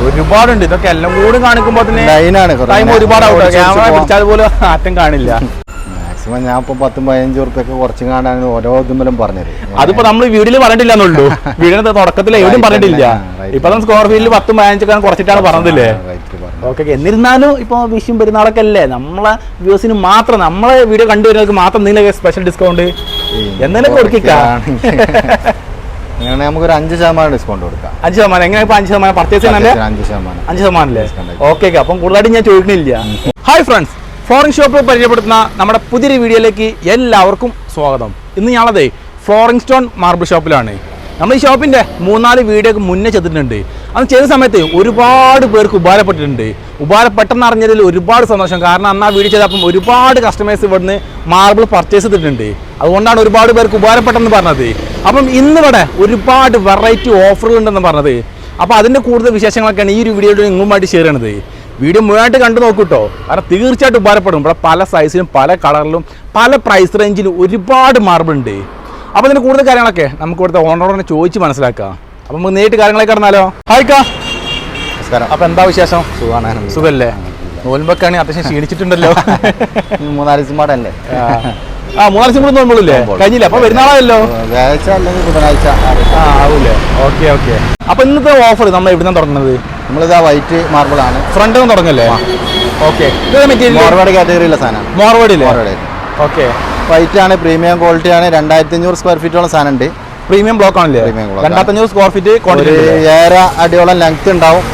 ഒരുപാടുണ്ട്. ഇതൊക്കെ എല്ലാം കൂടി കാണിക്കുമ്പോൾ ടൈം ഒരുപാട് ക്യാമറ പിടിച്ചാൽ പോലും ആറ്റം കാണില്ല. മാക്സിമം ഞാൻ ഇപ്പൊ 10-15 ഉറുപ്പ്യൊക്കെ കുറച്ച് കാണാൻ ഓരോ ഇതുമ്പോഴും പറഞ്ഞത്. അതിപ്പോ നമ്മൾ വീഡിയോയിൽ പറഞ്ഞിട്ടില്ലെന്നുള്ളൂ. വീടിന്റെ തുടക്കത്തിൽ എവിടെയും പറഞ്ഞിട്ടില്ല. ഇപ്പൊ സ്ക്വയർ ഫീറ്റിൽ 10-15 കുറച്ചിട്ടാണ് പറഞ്ഞതില്ലേ. ഓക്കെ. എന്നിരുന്നാലും ഇപ്പൊ വിഷും പെരുന്നാളൊക്കെ അല്ലേ, നമ്മളെ വ്യൂസിന് മാത്രം, നമ്മളെ വീഡിയോ കണ്ടുവരുന്നവർക്ക് മാത്രം എന്തെങ്കിലും സ്പെഷ്യൽ ഡിസ്കൗണ്ട് എന്തെങ്കിലും കൊടുക്കാം. അങ്ങനെ നമുക്കൊരു 5% ഡിസ്കൗണ്ട് കൊടുക്കാം. 5%? എങ്ങനെ? 5% പർച്ചേസ് ചെയ്യാനല്ലേ? 5% അല്ലേ? ഓക്കെ. അപ്പം കൂടുതലായിട്ട് ഞാൻ ചോദിക്കുന്നില്ല. ഹായ് ഫ്രണ്ട്സ്, ഫ്ലോറിംഗ് ഷോപ്പ് പരിചയപ്പെടുത്തുന്ന നമ്മുടെ പുതിയൊരു വീഡിയോയിലേക്ക് എല്ലാവർക്കും സ്വാഗതം. ഇന്ന് ഞാനതേ ഫ്ലോറിംഗ് സ്റ്റോൺ മാർബിൾ ഷോപ്പിലാണ്. നമ്മൾ ഈ ഷോപ്പിൻ്റെ 3-4 വീഡിയോ മുന്നേ ചെയ്തിട്ടുണ്ട്. അത് ചെയ്ത സമയത്ത് ഒരുപാട് പേർക്ക് ഉപകാരപ്പെട്ടിട്ടുണ്ട്. ഉപകാരപ്പെട്ടെന്ന് അറിഞ്ഞതിൽ ഒരുപാട് സന്തോഷം. കാരണം അന്ന് ആ വീഡിയോ ചെയ്തപ്പം ഒരുപാട് കസ്റ്റമേഴ്സ് ഇവിടുന്ന് മാർബിൾ പർച്ചേസ് ചെയ്തിട്ടുണ്ട്. അതുകൊണ്ടാണ് ഒരുപാട് പേർക്ക് ഉപകാരപ്പെട്ടെന്ന് പറഞ്ഞത്. അപ്പം ഇന്നിവിടെ ഒരുപാട് വെറൈറ്റി ഓഫറുകൾ ഉണ്ടെന്ന് പറഞ്ഞത്. അപ്പോൾ അതിൻ്റെ കൂടുതൽ വിശേഷങ്ങളൊക്കെയാണ് ഈ ഒരു വീഡിയോയിൽ നിങ്ങളുമായിട്ട് ഷെയർ ചെയ്യണത്. വീഡിയോ മുഴുവനായിട്ട് കണ്ടു നോക്കൂട്ടോ, കാരണം തീർച്ചയായിട്ടും ഉപകാരപ്പെടും. ഇവിടെ പല സൈസിലും പല കളറിലും പല പ്രൈസ് റേഞ്ചിലും ഒരുപാട് മാർബിൾ ഉണ്ട്. അപ്പോൾ ഇതിൻ്റെ കൂടുതൽ കാര്യങ്ങളൊക്കെ നമുക്ക് ഇവിടുത്തെ ഓണറോടെ ചോദിച്ച് മനസ്സിലാക്കാം. അപ്പം നമുക്ക് നേരിട്ട് കാര്യങ്ങളൊക്കെ കടന്നാലോ? ഹായ്ക്കാ, നമസ്കാരം. അപ്പം എന്താ വിശേഷം? സുഖമാണ്. സുഖമല്ലേ? നോൽമ്പൊക്കെയാണ് അത്യാവശ്യം ക്ഷീണിച്ചിട്ടുണ്ടല്ലോ. 3-4 ദിവസം പാടല്ലേ? 3-4 ദിവസം കൂടെ നോൽമ്പോളൂല്ലേ? കഴിഞ്ഞില്ല? അപ്പോൾ വരുന്നാളല്ലോ. വ്യാഴാഴ്ച അല്ലെങ്കിൽ ബുധനാഴ്ച ആവൂലേ? Okay okay. അപ്പോൾ ഇന്നത്തെ ഓഫർ നമ്മൾ എവിടുന്നാണ് തുടങ്ങുന്നത്? നമ്മളിതാ വൈറ്റ് മാർബിൾ ആണ്. ഫ്രണ്ട് നിന്ന് തുടങ്ങല്ലേ? ഓക്കെ. മെറ്റീരിയൽ മോർവാഡ് കാറ്റഗറിയിലുള്ള സാധനമാണ്. മോർവാഡില്ലേ? ഓക്കെ. വൈറ്റ് ആണ്, പ്രീമിയം ക്വാളിറ്റി ആണ്. 2500 സ്ക്വയർ ഫീറ്റോളം സാധനം ഉണ്ട്. പ്രീമിയം ബ്ലോക്ക് ആണല്ലേ? 2500 സ്ക്വയർ ഫീറ്റ്. 7 അടിയോളം ലെങ്ത് ഉണ്ടാവും.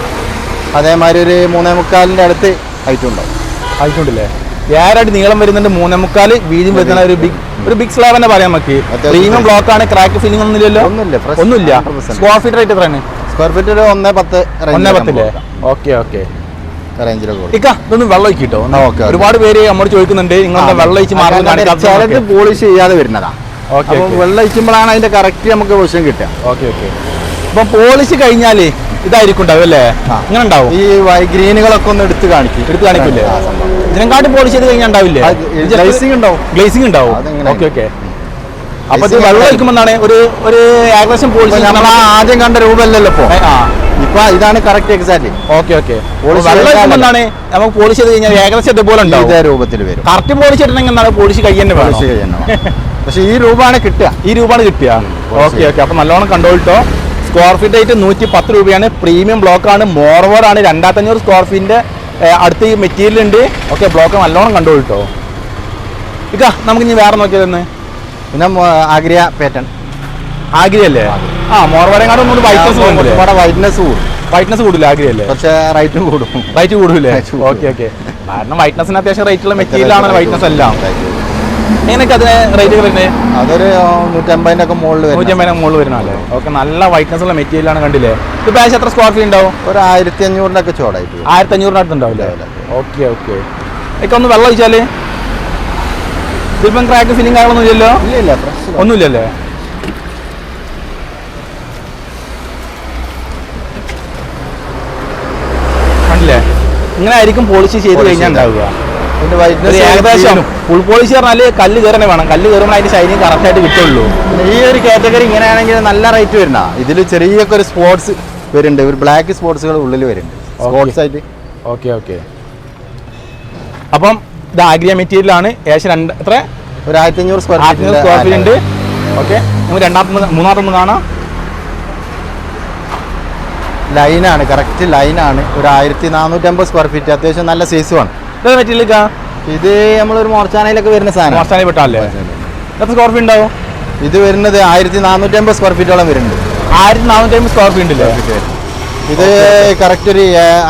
അതേമാതിരി ഒരു 3.25 അടുത്ത് ഹൈറ്റും ഉണ്ടാവും. ഹൈറ്റ് ഉണ്ടല്ലേ? 7 അടി നീളം വരുന്നുണ്ട്, 3.25 വീതിയും വരുന്ന ഒരു ബിഗ് സ്ലാബ് തന്നെ പറയാം നമുക്ക്. പ്രീമിയം ബ്ലോക്ക് ആണ്. ക്രാക്ക് ഫീലിംഗ് ഒന്നുമില്ലല്ലോ? ഒന്നുമില്ല. സ്ക്വയർ ഫീറ്റ് റേറ്റ് എത്രയാണ്? സ്ക്വയർ ഫീറ്റ് ഒരു 1.10. 1.10 ഓക്കെ ഓക്കെ. ഇതൊന്നും വെള്ളം ഒഴിക്കിട്ടോ. ഒരുപാട് പേര് നമ്മോട് ചോദിക്കുന്നുണ്ട്, നിങ്ങൾ വെള്ളം ഒഴിച്ച് മാറുന്നത് പോളിഷ് ചെയ്യാതെ വരുന്നതാ. വെള്ളം ഒഴിക്കുമ്പോഴാണ് അതിന്റെ കറക്റ്റ് നമുക്ക് വിഷയം കിട്ടുക. Okay okay. അപ്പം പോളിഷ് കഴിഞ്ഞാല് ഇതായിരിക്കും ഉണ്ടാവും അല്ലേ? ഇങ്ങനെ ഉണ്ടാവും. ഈ ഗ്രീനുകളൊക്കെ ഒന്ന് എടുത്ത് കാണിക്കില്ലേ? ഇതിനെക്കാട്ടി പോളിഷ് ചെയ്ത് കഴിഞ്ഞാൽ ഉണ്ടാവില്ലേ? ഗ്ലേസിംഗ് ഉണ്ടാവും. Okay okay. അപ്പൊ ഇത് വെള്ളം ഒഴിക്കുമ്പോഴാണ് ഒരു ഏകദേശം പോളിഷ്. ആദ്യം കണ്ട രൂപമല്ലല്ലോ ഇപ്പൊ ഇതാണ് കറക്റ്റ് എക്സാക്ട്ലി. Okay okay. വെള്ളം നമുക്ക് പോളിഷ് ചെയ്ത് കഴിഞ്ഞാൽ ഏകദേശം ഇതുപോലെ ഉണ്ടാവും. ഇതേ രൂപത്തിൽ വരും. കറക്റ്റ് പോളിഷ് ചെയ്തിട്ടുണ്ടെങ്കിൽ എന്താണ് പോളിഷ് കഴിയാൻ പക്ഷെ ഈ രൂപമാണ് കിട്ടുക. Okay okay. അപ്പൊ നല്ലോണം കണ്ടോട്ടോ. സ്ക്വയർ ഫീറ്റ് ആയിട്ട് 110 രൂപയാണ്. പ്രീമിയം ബ്ലോക്ക് ആണ്. മോർവോഡ് ആണ്. 2500 സ്ക്വയർ ഫീറ്റിന്റെ അടുത്ത് ഈ മെറ്റീരിയൽ ഉണ്ട്. ഓക്കെ. ബ്ലോക്ക് നല്ലോണം കണ്ടോട്ടോ. ഇക്ക നമുക്ക് ഇനി വേറെ നോക്കിയതെന്ന് പിന്നെ ആഗ്രിയ പാറ്റേൺ. ആഗ്രയല്ലേ? മോർവാടേങ്ങാട് ഒന്നുകൂടി വൈറ്റ്നസ് കൂടില്ല. ആഗ്രയല്ലേ? പക്ഷേ റേറ്റ് കൂടൂല്ലേ? Okay okay. കാരണം വൈറ്റ്നസിന് അത്യാവശ്യം റേറ്റ് ഉള്ള മെറ്റീരിയൽ ആണ് വൈറ്റ്നസ് എല്ലാം. എങ്ങനെയൊക്കെ അതിന് റേറ്റ് വരുന്നത്? അതൊരു 150 മുകളിൽ വരുന്നല്ലേ? ഓക്കെ. നല്ല വൈറ്റ്നസ് ഉള്ള മെറ്റീരിയൽ ആണ്. കണ്ടില്ലേ? ഇത് ബാച്ച് എത്ര സ്ക്വയർ ഫീറ്റ് ഉണ്ടാവും? ഒരു 1500 ചോടായിട്ട്. 1500 അടുത്തുണ്ടാവില്ലേ? Okay okay. ഒക്കെ ഒന്ന് വെള്ളം ഒഴിച്ചാല് ഇതിപ്പം ക്രാക്ക് ഫീലിംഗ് കാര്യങ്ങളൊന്നും ഇല്ലല്ലോ? ഇല്ല, ഒന്നുമില്ലല്ലേ? കണ്ടില്ലേ? ഇങ്ങനെ ആയിരിക്കും പോളിഷ് ചെയ്ത് കഴിഞ്ഞാൽ ഉണ്ടാവുക. ഏകദേശം ഫുൾ പോളിഷ് പറഞ്ഞാൽ കല്ല് കയറണേ വേണം. കല്ല് കയറുമ്പോൾ അതിന്റെ ഷൈനിങ് കറക്റ്റ് ആയിട്ട് കിട്ടുള്ളൂ. ഈ ഒരു കാറ്റഗറി ഇങ്ങനെയാണെങ്കിൽ നല്ല റേറ്റ് വരുന്ന. ഇതിൽ ചെറിയൊക്കെ ഒരു സ്പോർട്സ് വരുന്നുണ്ട്. ഒരു ബ്ലാക്ക് സ്പോർട്സുകൾ ഉള്ളിൽ വരുന്നുണ്ട്. സ്പോർട്സ് ആയിട്ട്. Okay okay. അപ്പം ഇത് ആഗ്രിയ മെറ്റീരിയൽ ആണ്. ഏകദേശം എത്ര? ഒരു 1500 സ്ക്വയർ ഫീറ്റ് ഉണ്ട്. ഓക്കെ. നമുക്ക് മൂന്നാമത്തെ കാണാം. ലൈനാണ്, കറക്റ്റ് ലൈനാണ്. ഒരു 1450 സ്ക്വയർ ഫീറ്റ്. അത്യാവശ്യം നല്ല സൈസുമാണ്. ഇത് മെറ്റീരിയൽ ഇത് നമ്മളൊരു മോർച്ചാനയിലൊക്കെ വരുന്ന സാധനം. മോർച്ചാനയിൽ പെട്ടാലേ? എത്ര സ്ക്വയർ ഫീറ്റ് ഉണ്ടാവും? ഇത് വരുന്നത് 1450 സ്ക്വയർ ഫീറ്റോളം വരുന്നുണ്ട്. 1450 സ്ക്വയർ ഫീറ്റ് ഉണ്ടല്ലേ? ഇത് കറക്റ്റ് ഒരു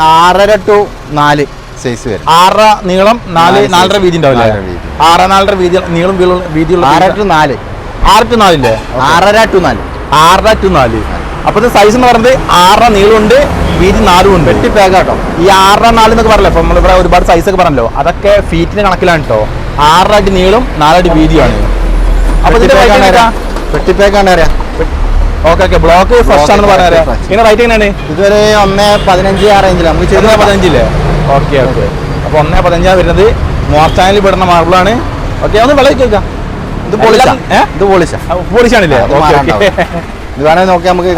6.5 to 4 സൈസ് വരും. 6 നീളം 4.5 വീതി ഉണ്ടാവില്ലേ? 6.5 വീതി നീളം വീതിയുള്ള 6 to 4. 6 to 4 ഇല്ലേ? 6.5 to 4. 6.5 to 4. അപ്പൊ ഇത് സൈസ് എന്ന് പറയുന്നത് 6 നീളമുണ്ട്, വീതി 4 ഉണ്ട്. വെട്ടി പാക്കാട്ടോ. ഈ 6.4 എന്നൊക്കെ പറഞ്ഞല്ലോ. അപ്പൊ നമ്മളിവിടെ ഒരുപാട് സൈസ് ഒക്കെ പറഞ്ഞല്ലോ. അതൊക്കെ ഫീറ്റിന് കണക്കിലാണ് കേട്ടോ. 6 അടി നീളം 4 അടി വീതിയാണ്. അപ്പൊ ഇതിന്റെ വെട്ടി പാക്കാണ് അറിയാം. Okay okay. ബ്ലോക്ക് ഫസ്റ്റ് ആണെന്ന് പറയാം. ഇതിന്റെ റേറ്റ് എങ്ങനെയാണ്? ഇതുവരെ 1.15 ആ റേഞ്ചിൽ നമുക്ക് 1.15 ഓക്കെ ഓക്കെ. അപ്പൊ 1.15 വരുന്നത്. മോർച്ചാനിൽ പെടുന്ന മാർബിളാണ്. ഓക്കെ. ഒന്ന് വെള്ളം കേൾക്കാം. ഇത് പോളിഷാണല്ലേ? ഇത് വേണമെങ്കിൽ നോക്കി നമുക്ക്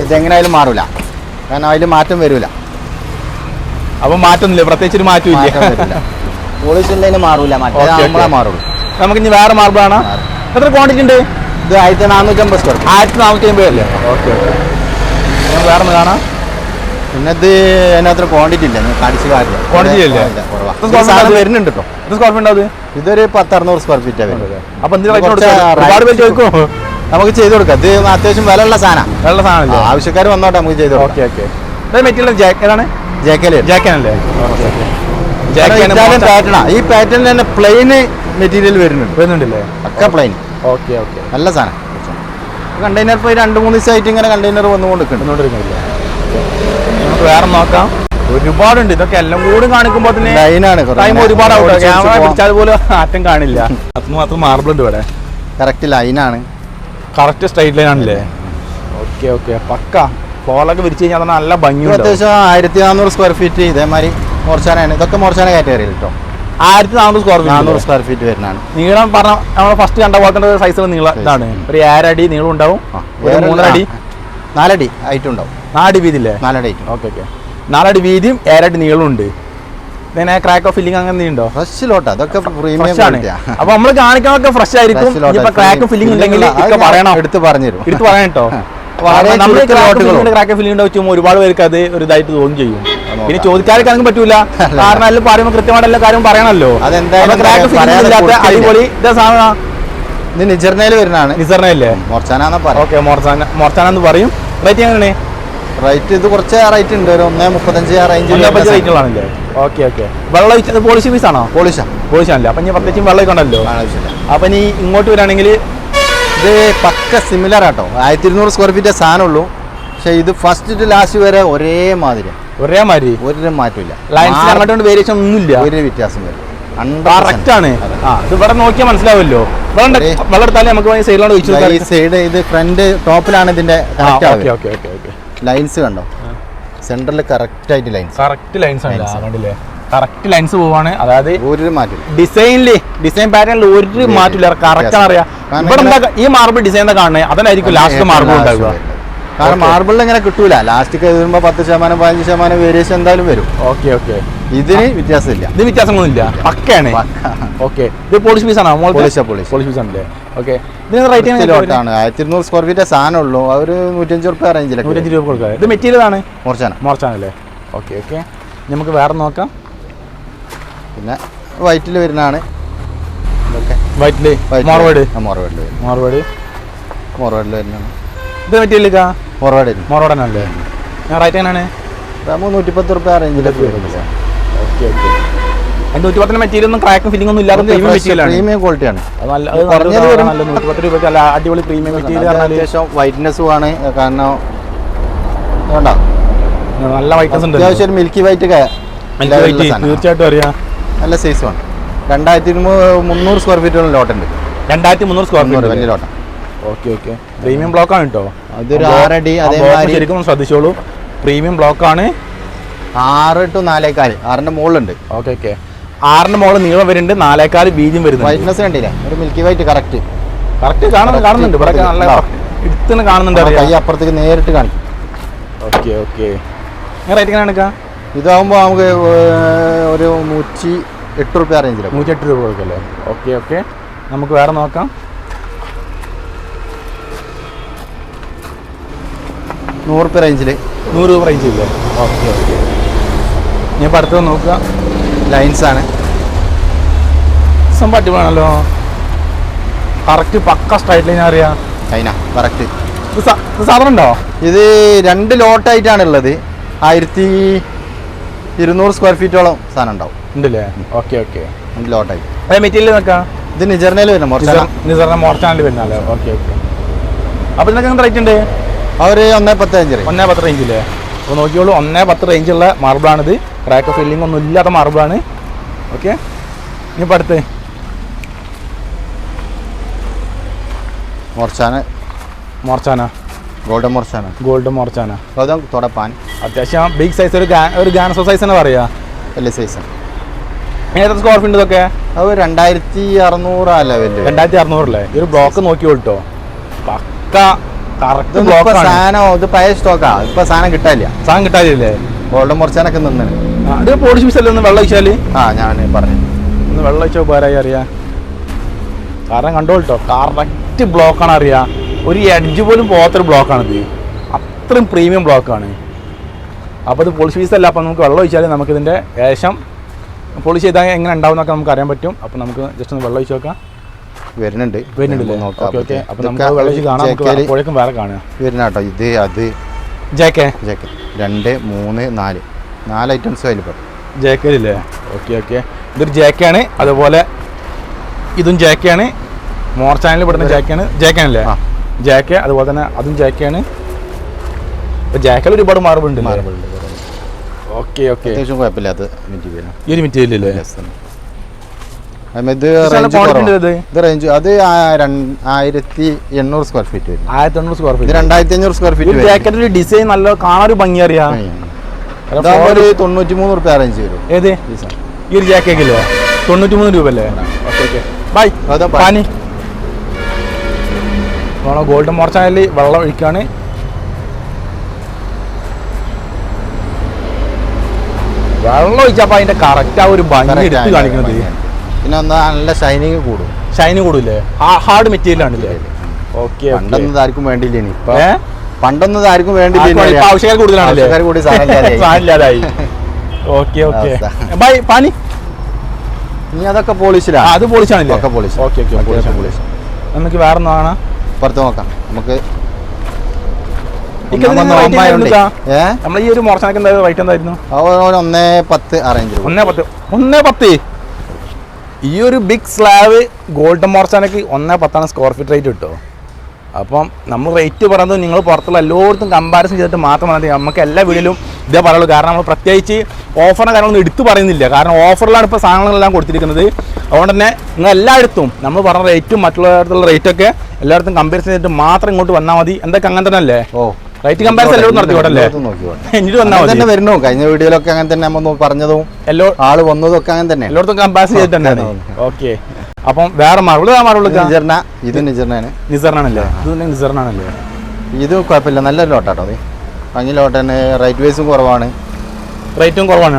ഇത് എങ്ങനെയായാലും മാറൂല. കാരണം അതിൽ മാറ്റം വരില്ല. അപ്പൊ മാറ്റൊന്നുമില്ല, പ്രത്യേകിച്ച് ഒരു മാറ്റമില്ല. പോളിഷ് ഉള്ളതിന് മാറൂല, മറ്റേ മാറുള്ളൂ. നമുക്ക് ഇനി വേറെ മാർബിൾ ആണ്. എത്ര ക്വാണ്ടിറ്റി ഉണ്ട്? ഇത് 1450 സ്ക്വയർ. 1450 അല്ലേ? Okay okay. വേറെ ഒന്ന് കാണാം. പിന്നെ ഇത് അതിനകത്ത് ക്വാണ്ടിറ്റി ഇല്ല, കടിച്ച് കാര്യമില്ല. ക്വാണ്ടിറ്റി ഇല്ലേ? വരുന്നുണ്ട് കേട്ടോ. ഇത് സ്ക്വയർ ഫീറ്റ് ഉണ്ടാവും? ഇതൊരു 10-600 സ്ക്വയർ ഫീറ്റ് വരുന്നത്. അപ്പൊ ഒരുപാട് പേര് ചോദിക്കും, നമുക്ക് ചെയ്ത് കൊടുക്കാം. ഇത് അത്യാവശ്യം വിലയുള്ള സാധനം, വെള്ള സാധനം. ആവശ്യക്കാർ വന്നോട്ടെ, നമുക്ക് ചെയ്ത് കൊടുക്കാം. Okay okay. മെറ്റീരിയൽ ജാക്കറ്റാണ്. ജാക്കനല്ലേ? ഇറ്റാലിയൻ പാറ്റേണാ. ഈ പാറ്റേണിൽ തന്നെ പ്ലെയിൻ മെറ്റീരിയൽ വരുന്നുണ്ടല്ലേ? ഒക്കെ പ്ലെയിൻ. Okay okay. നല്ല സാധനം. കണ്ടെയ്നർ ഇപ്പോൾ 2-3 ദിവസമായിട്ട് ഇങ്ങനെ കണ്ടെയ്നർ വന്നുകൊണ്ടിരിക്കുന്നുണ്ട്. നമുക്ക് വേറെ നോക്കാം. ഒരുപാടുണ്ട്. ഇതൊക്കെ എല്ലാം കൂടി കാണിക്കുമ്പോൾ തന്നെ ടൈം ഒരുപാട് ക്യാമറ പിടിച്ചാൽ പോലും ആറ്റം കാണില്ല. അത്രമാത്രം മാർബിൾ ഉണ്ട് ഇവിടെ. കറക്റ്റ് ലൈനാണ്, കറക്റ്റ് സ്ട്രൈറ്റ് ലൈൻ ആണല്ലേ? Okay okay. പക്ക ഫ്ലോറൊക്കെ വിരിച്ചു കഴിഞ്ഞാൽ നല്ല ഭംഗി. അത്യാവശ്യം 1400 സ്ക്വയർ ഫീറ്റ്. ഇതേമാതിരി മോർച്ചാനാണ്. ഇതൊക്കെ മോർച്ചാന കാറ്റഗറിയിൽ കേട്ടോ. 1400 സ്ക്വയർ ഫീറ്റ് വരുന്നതാണ്. നീളം പറഞ്ഞ നമ്മൾ ഫസ്റ്റ് കണ്ട പോലത്തെ സൈസ് നീളം ഇതാണ്. ഒരു 6 അടി നീളം ഉണ്ടാവും, 3 അടി 4 അടി ഹൈറ്റ് ഉണ്ടാവും. 4 അടി വീതിയില്ലേ? 4 അടി. Okay okay. 4 അടി വീതിയും 6 അടി നീളവും ഉണ്ട്. ഇങ്ങനെ ക്രാക്ക് ഓഫ് ഫില്ലിംഗ് അങ്ങനെ ഉണ്ടോ? ഫ്രഷ് ലോട്ടാ. അതൊക്കെ പ്രീമിയം ആണ്. അപ്പൊ നമ്മൾ കാണിക്കുന്നതൊക്കെ ഫ്രഷ് ആയിരിക്കും. ഇപ്പൊ ക്രാക്ക് ഫില്ലിംഗ് ഉണ്ടെങ്കിൽ പറയണം, എടുത്ത് പറയാൻ കേട്ടോ. ക്രാക്ക് ഫില്ലിംഗ് വെച്ചുമ്പോൾ ഒരുപാട് പേർക്ക് അത് ഒരു ഇതായിട്ട് തോന്നും ചെയ്യും. പിന്നെ ചോദിക്കാതിരിക്കാനും പറ്റൂല, കാരണം എല്ലാം പറയുമ്പോൾ കൃത്യമായിട്ട് എല്ലാ കാര്യം പറയണല്ലോ. ക്രാക്ക് ഫില്ലിംഗ് ഇല്ലാത്ത അടിപൊളി ഇതാ സാധനം. ഇത് നിജർനയിൽ വരുന്നതാണ്. നിജർനല്ലേ? മോർച്ചാന. ഓക്കെ, മോർച്ചാന എന്ന് പറയും. റേറ്റ് എങ്ങനെയാണ്? റേറ്റ് ഇത് കുറച്ച് റേറ്റ് ഉണ്ട്, ഒരു 1.35 റേഞ്ച് റേറ്റുകളാണല്ലേ? Okay okay. വെള്ളം പോളിഷ് പീസ് ആണോ? പോളിഷാണല്ലേ? അപ്പൊ ഇനി പ്രത്യേകിച്ചും വെള്ളം ഉണ്ടല്ലോ. അപ്പൊ ഇനി ഇങ്ങോട്ട് വരാണെങ്കിൽ ഇത് പക്ക സിമിലർ ആട്ടോ. 1200 സ്ക്വയർ ഫീറ്റ് സാധനമുള്ളൂ. പക്ഷെ ഇത് ഫസ്റ്റ് ടു ലാസ്റ്റ് വരെ ഒരേ മാതിരി, ഒരു മാറ്റമില്ല. ലൈൻസ് അങ്ങോട്ട് വേരിയേഷൻ ഒന്നുമില്ല, ഒരു വ്യത്യാസം വരും. കറക്റ്റ് ആണ്. ഇത് ഇവിടെ നോക്കിയാൽ മനസ്സിലാവല്ലോ. വെള്ളം എടുത്താലേ നമുക്ക് സൈഡിലാണ് ഒഴിച്ചു. ഈ സൈഡ് ഇത് ഫ്രണ്ട് ടോപ്പിലാണ് ഇതിന്റെ ലൈൻസ് കണ്ടോ? സെന്ററിൽ കറക്റ്റ് ആയിട്ട് ലൈൻസ് ആണ്. കറക്റ്റ് ലൈൻസ് പോവാണ്. അതായത് ഒരു മാറ്റം ഡിസൈൻ പാറ്റേണിൽ ഒരു മാറ്റില്ല. കറക്റ്റ് അറിയാം. ഇവിടെ എന്താ ഈ മാർബിൾ ഡിസൈൻ കാണുന്നത്, അതന്നായിരിക്കും ലാസ്റ്റ് മാർബിൾ ഉണ്ടാവുക. കാരണം മാർബിളിൽ ഇങ്ങനെ കിട്ടൂല. ലാസ്റ്റ് വരുമ്പോ 10% 15% വേരിയേഷൻ എന്തായാലും വരും. Okay okay. ഇതിന് വ്യത്യാസമില്ല, ഇത് വ്യത്യാസമൊന്നുമില്ല, പക്കയാണ്. ഓക്കെ. ഇത് പോളിഷ് പീസ് ആണോ? പോളിഷ് പീസ് ആണല്ലേ? ഓക്കെ. ഇതിന് റേറ്റ് 1200 സ്ക്വയർ ഫീറ്റ് സാധനം ഉള്ളൂ. ഒരു 150 രൂപ റേഞ്ചിലൊക്കെ. 150 രൂപ കൊടുക്കുക. ഇത് മെറ്റീരിയൽ ആണ് മോർച്ചാനല്ലേ? Okay okay. നമുക്ക് വേറെ നോക്കാം. പിന്നെ വൈറ്റിൽ വരുന്നതാണ്. വൈറ്റില് മോർവേഡ് വരുന്നതാണ്. ഇത് മെറ്റീരിയൽ മോർവേഡല്ലേ? റേറ്റ് എങ്ങനെയാണ്? 110 രൂപ റേഞ്ചിലൊക്കെ വരുന്നത്. Okay okay. 110 മെറ്റീരിയൽ ഒന്നും ക്രാക്കും ഫില്ലിംഗ് ഒന്നും ഇല്ലാതെ പ്രീമിയം ക്വാളിറ്റിയാണ്. 110 രൂപ അടിപൊളി പ്രീമിയം മെറ്റീരിയൽ. അത്യാവശ്യം വൈറ്റ്നെസ്സും ആണ്. കാരണം വേണ്ട, നല്ല വൈറ്റ്നസ് ഉണ്ട്. അത്യാവശ്യം മിൽക്കി വൈറ്റ് തീർച്ചയായിട്ടും അറിയാം. നല്ല സൈസുമാണ്. 2300 സ്ക്വയർ ഫീറ്റോളം ലോട്ടുണ്ട്. 2300 സ്ക്വയർ ഫീറ്റ് വലിയ ലോട്ടാണ്. Okay okay. പ്രീമിയം ബ്ലോക്ക് ആണ് കേട്ടോ. അതൊരു 6 അടി. അതേമാതിരി ശരിക്കും ശ്രദ്ധിച്ചോളൂ, പ്രീമിയം ബ്ലോക്ക് ആണ്. 6 to 4.4, 6ന്റെ മുകളിലുണ്ട്. Okay okay. 6ന്റെ മുകളിൽ നീളം വരുന്നുണ്ട്, 4.4 വീതിയും വരുന്നുണ്ട്. വൈറ്റ്നസ് കണ്ടില്ലേ? ഒരു മിൽക്കി വൈറ്റ് കറക്റ്റ് കാണുന്നുണ്ട്. ഇവിടെ നല്ല എടുത്ത് കാണുന്നുണ്ട്. കൈ അപ്പുറത്തേക്ക് നേരിട്ട് കാണിക്കും. Okay okay. റേറ്റ് എങ്ങനെ എടുക്കാം? ഇതാകുമ്പോൾ നമുക്ക് ഒരു 108 രൂപ റേഞ്ചിൽ. 108 രൂപ കൊടുക്കല്ലേ? Okay okay. നമുക്ക് വേറെ നോക്കാം. 100 രൂപ റേഞ്ചിൽ. 100 രൂപ റേഞ്ചില്ലേ? Okay okay. ഞാൻ ഇപ്പോൾ അടുത്തത് നോക്കുക. ലൈൻസാണ് സംഭവം അടിപൊളിയാണല്ലോ. കറക്റ്റ് പക്ക സ്ട്രൈറ്റ് ലൈൻ അറിയാം. കറക്റ്റ്. ഇത് സാധനം ഉണ്ടോ? ഇത് 2 ലോട്ടായിട്ടാണ് ഉള്ളത്. 1200 സ്ക്വയർ ഫീറ്റോളം സാധനം ഉണ്ടാവും. ഉണ്ടല്ലേ? Okay okay. 2 ലോട്ടായി. അതേ മെറ്റീരിയൽ നോക്കാം. ഇത് നിജർനയിൽ വരുന്ന മോർച്ചാനിൽ വരുന്നല്ലേ? Okay okay. അപ്പോൾ ഇതിനൊക്കെ എന്ത് റേറ്റ് ഉണ്ട്? അവർ 1.10 റേഞ്ചില്ലേ? അപ്പോൾ നോക്കിയോളൂ, 1.10 റേഞ്ചുള്ള മാർബിളാണിത്. ക്രാക്ക് ഫില്ലിംഗ് ഒന്നും ഇല്ലാത്ത മാർബിളാണ്. ഓക്കെ. ഇനിയിപ്പോൾ അടുത്ത് മോർച്ചാന ഗോൾഡ് മോർച്ചാന. തുടപ്പാൻ അത്യാവശ്യം ബിഗ് സൈസ്, ഒരു ഗാനസോ സൈസ് തന്നെ പറയാ. വലിയ സൈസ്. ഏതൊക്കെ സ്ക്വയർ ഫീറ്റ് ഇതൊക്കെ? അത് 2600 അല്ലേ? 2600 അല്ലേ? ഈ ഒരു ബ്ലോക്ക് നോക്കിയോട്ടോ, പക്ക കറക്റ്റ് ഇപ്പൊ ബ്ലോക്ക് സാധനം ഇത് പഴയ സ്റ്റോക്കാ, ഇപ്പൊ സാധനം കിട്ടാനില്ല. സാധനം കിട്ടാനില്ലേ? ഗോൾഡൻ മുറിച്ചാനൊക്കെ നിന്ന് അത് പോളിഷ് പീസല്ലേ ഒന്ന് വെള്ളം ഒഴിച്ചാല്? ഞാൻ പറഞ്ഞു ഒന്ന് വെള്ളം ഒഴിച്ചോ പോരായി അറിയാം. കാരണം കണ്ടോട്ടോ കറക്റ്റ് ബ്ലോക്കാണ് അറിയാം. ഒരു എഡ്ജ് പോലും പോകാത്തൊരു ബ്ലോക്കാണിത്. അത്രയും പ്രീമിയം ബ്ലോക്കാണ്. അപ്പോൾ ഇത് പോളിഷ് പീസല്ല. അപ്പോൾ നമുക്ക് വെള്ളം ഒഴിച്ചാൽ നമുക്കിതിൻ്റെ ഏകദേശം പോളിഷ് ചെയ്താൽ എങ്ങനെ ഉണ്ടാവും എന്നൊക്കെ നമുക്ക് അറിയാൻ പറ്റും. അപ്പോൾ നമുക്ക് ജസ്റ്റ് ഒന്ന് വെള്ളം ഒഴിച്ച് നോക്കാം. വരുന്നുണ്ടല്ലേ? ഓക്കെ. അപ്പോൾ നമുക്ക് വെള്ളം ഒഴിച്ച് കാണാം. പുഴയ്ക്കും വേറെ കാണുക വരുന്ന കേട്ടോ. ഇത് അത് ജേക്കെ 2, 3, 4 ഐറ്റംസ് അതിൽ പെടും. ജേക്കയില്ലേ? ഓക്കെ. ഇതൊരു ജേക്കാണ്. അതുപോലെ ഇതും ജേക്കാണ്. മോർ ചാനലിൽ പെടുന്ന ജേക്കാണല്ലേ? ജേക്ക. അതുപോലെ തന്നെ അതും ജേക്കാണ്. ഇപ്പൊ ജാക്കൽ ഒരുപാട് മാർബിളുണ്ട്. ഓക്കെ. അത്യാവശ്യം കുഴപ്പമില്ലാത്ത മെറ്റീരിയൽ. ഈ ഒരു മെറ്റീരിയൽ അല്ലേ? ഇത് റേഞ്ച് അത് 1800 സ്ക്വയർ ഫീറ്റ് വരും. 1800 സ്ക്വയർ ഫീറ്റ്. 2500 square feet. ജാക്കറ്റിന്റെ ഡിസൈൻ നല്ല കാണാൻ ഭംഗി അറിയാം. ഒരു 93 റുപ്യ റേഞ്ച് വരും. ഏത് ഈ ഒരു ജാക്കറ്റില്ലേ? 93 രൂപ അല്ലേ? Okay. By pani. Golden more ചാനലിൽ വെള്ളം ഒഴിക്കാണ്. വെള്ളം ഒഴിച്ചപ്പോൾ അതിന്റെ കറക്റ്റ് ആ ഒരു ഭംഗി എടുത്ത് കാണിക്കുന്നത്. പിന്നെ നല്ല ഷൈനിങ് കൂടും. ഷൈനിങ് കൂടില്ലേ? ഹാർഡ് മെറ്റീരിയൽ ആണല്ലേ? ഓക്കെ. പണ്ടൊന്നും ആർക്കും വേണ്ടിയില്ല. പണ്ടൊന്നും ആർക്കും വേണ്ടിയില്ല. ആവശ്യക്കാർ കൂടുതലാണല്ലേ? സാധനമില്ലാതായി. ഓക്കെ. ബൈ പാനി. ഇനി അതൊക്കെ പോളിഷിലാണ്. അത് പോളിഷാണല്ലേ? ഒക്കെ പോളിഷ്. ഓക്കെ. പോളിഷ്. നമുക്ക് വേറെ ഒന്നും കാണാം. പുറത്ത് നോക്കാം. നമുക്ക് നമ്മൾ ഈ ഒരു മോർച്ചാനൊക്കെ എന്തായാലും റേറ്റ് എന്തായിരുന്നു? 1.10 അറേഞ്ച്. 1.10. ഈ ഒരു ബിഗ് സ്ലാബ് ഗോൾഡൻ മോർച്ചാനൊക്കെ 1.10 സ്ക്വയർ ഫീറ്റ് റേറ്റ് കിട്ടുമോ? അപ്പം നമ്മൾ റേറ്റ് പറയുന്നത് നിങ്ങൾ പുറത്തുള്ള എല്ലായിടത്തും കമ്പാരിസൺ ചെയ്തിട്ട് മാത്രം മതി. നമുക്ക് എല്ലാ വീഡിയോയിലും ഇതേ പറയുള്ളൂ. കാരണം നമ്മൾ പ്രത്യേകിച്ച് ഓഫറിൻ്റെ കാര്യങ്ങളൊന്നും എടുത്തു പറയുന്നില്ല. കാരണം ഓഫറിലാണ് ഇപ്പോൾ സാധനങ്ങളെല്ലാം കൊടുത്തിരിക്കുന്നത്. അതുകൊണ്ട് തന്നെ നിങ്ങൾ എല്ലായിടത്തും നമ്മൾ പറഞ്ഞ റേറ്റും മറ്റുള്ള റേറ്റൊക്കെ എല്ലായിടത്തും കമ്പാരിസൺ ചെയ്തിട്ട് മാത്രം ഇങ്ങോട്ട് വന്നാൽ മതി. എന്തൊക്കെ അങ്ങനെ തന്നെ അല്ലേ? റേറ്റ് കമ്പാരിസൺ എല്ലാവരും നടത്തിക്കോട്ടല്ലേ? എന്നിട്ട് വന്നാൽ മതി. വരുന്നു. കഴിഞ്ഞ വീഡിയോയിലൊക്കെ അങ്ങനെ തന്നെ നമ്മൾ പറഞ്ഞതും ആള് വന്നതും ഒക്കെ അങ്ങനെ തന്നെ എല്ലായിടത്തും കമ്പാരിസൺ ചെയ്തിട്ട് തന്നെയാണ്. ഓക്കെ. അപ്പം വേറെ മാർബിൾ ഇത് നിസറിനാണല്ലേ? ഇത് നിസറിനാണല്ലേ? ഇത് കുഴപ്പമില്ല. നല്ലൊരു ലോട്ടാട്ടോ. അത് ഭംഗി ലോട്ടാണ്. റേറ്റ് വൈസും കുറവാണ്. റേറ്റും കുറവാണ്.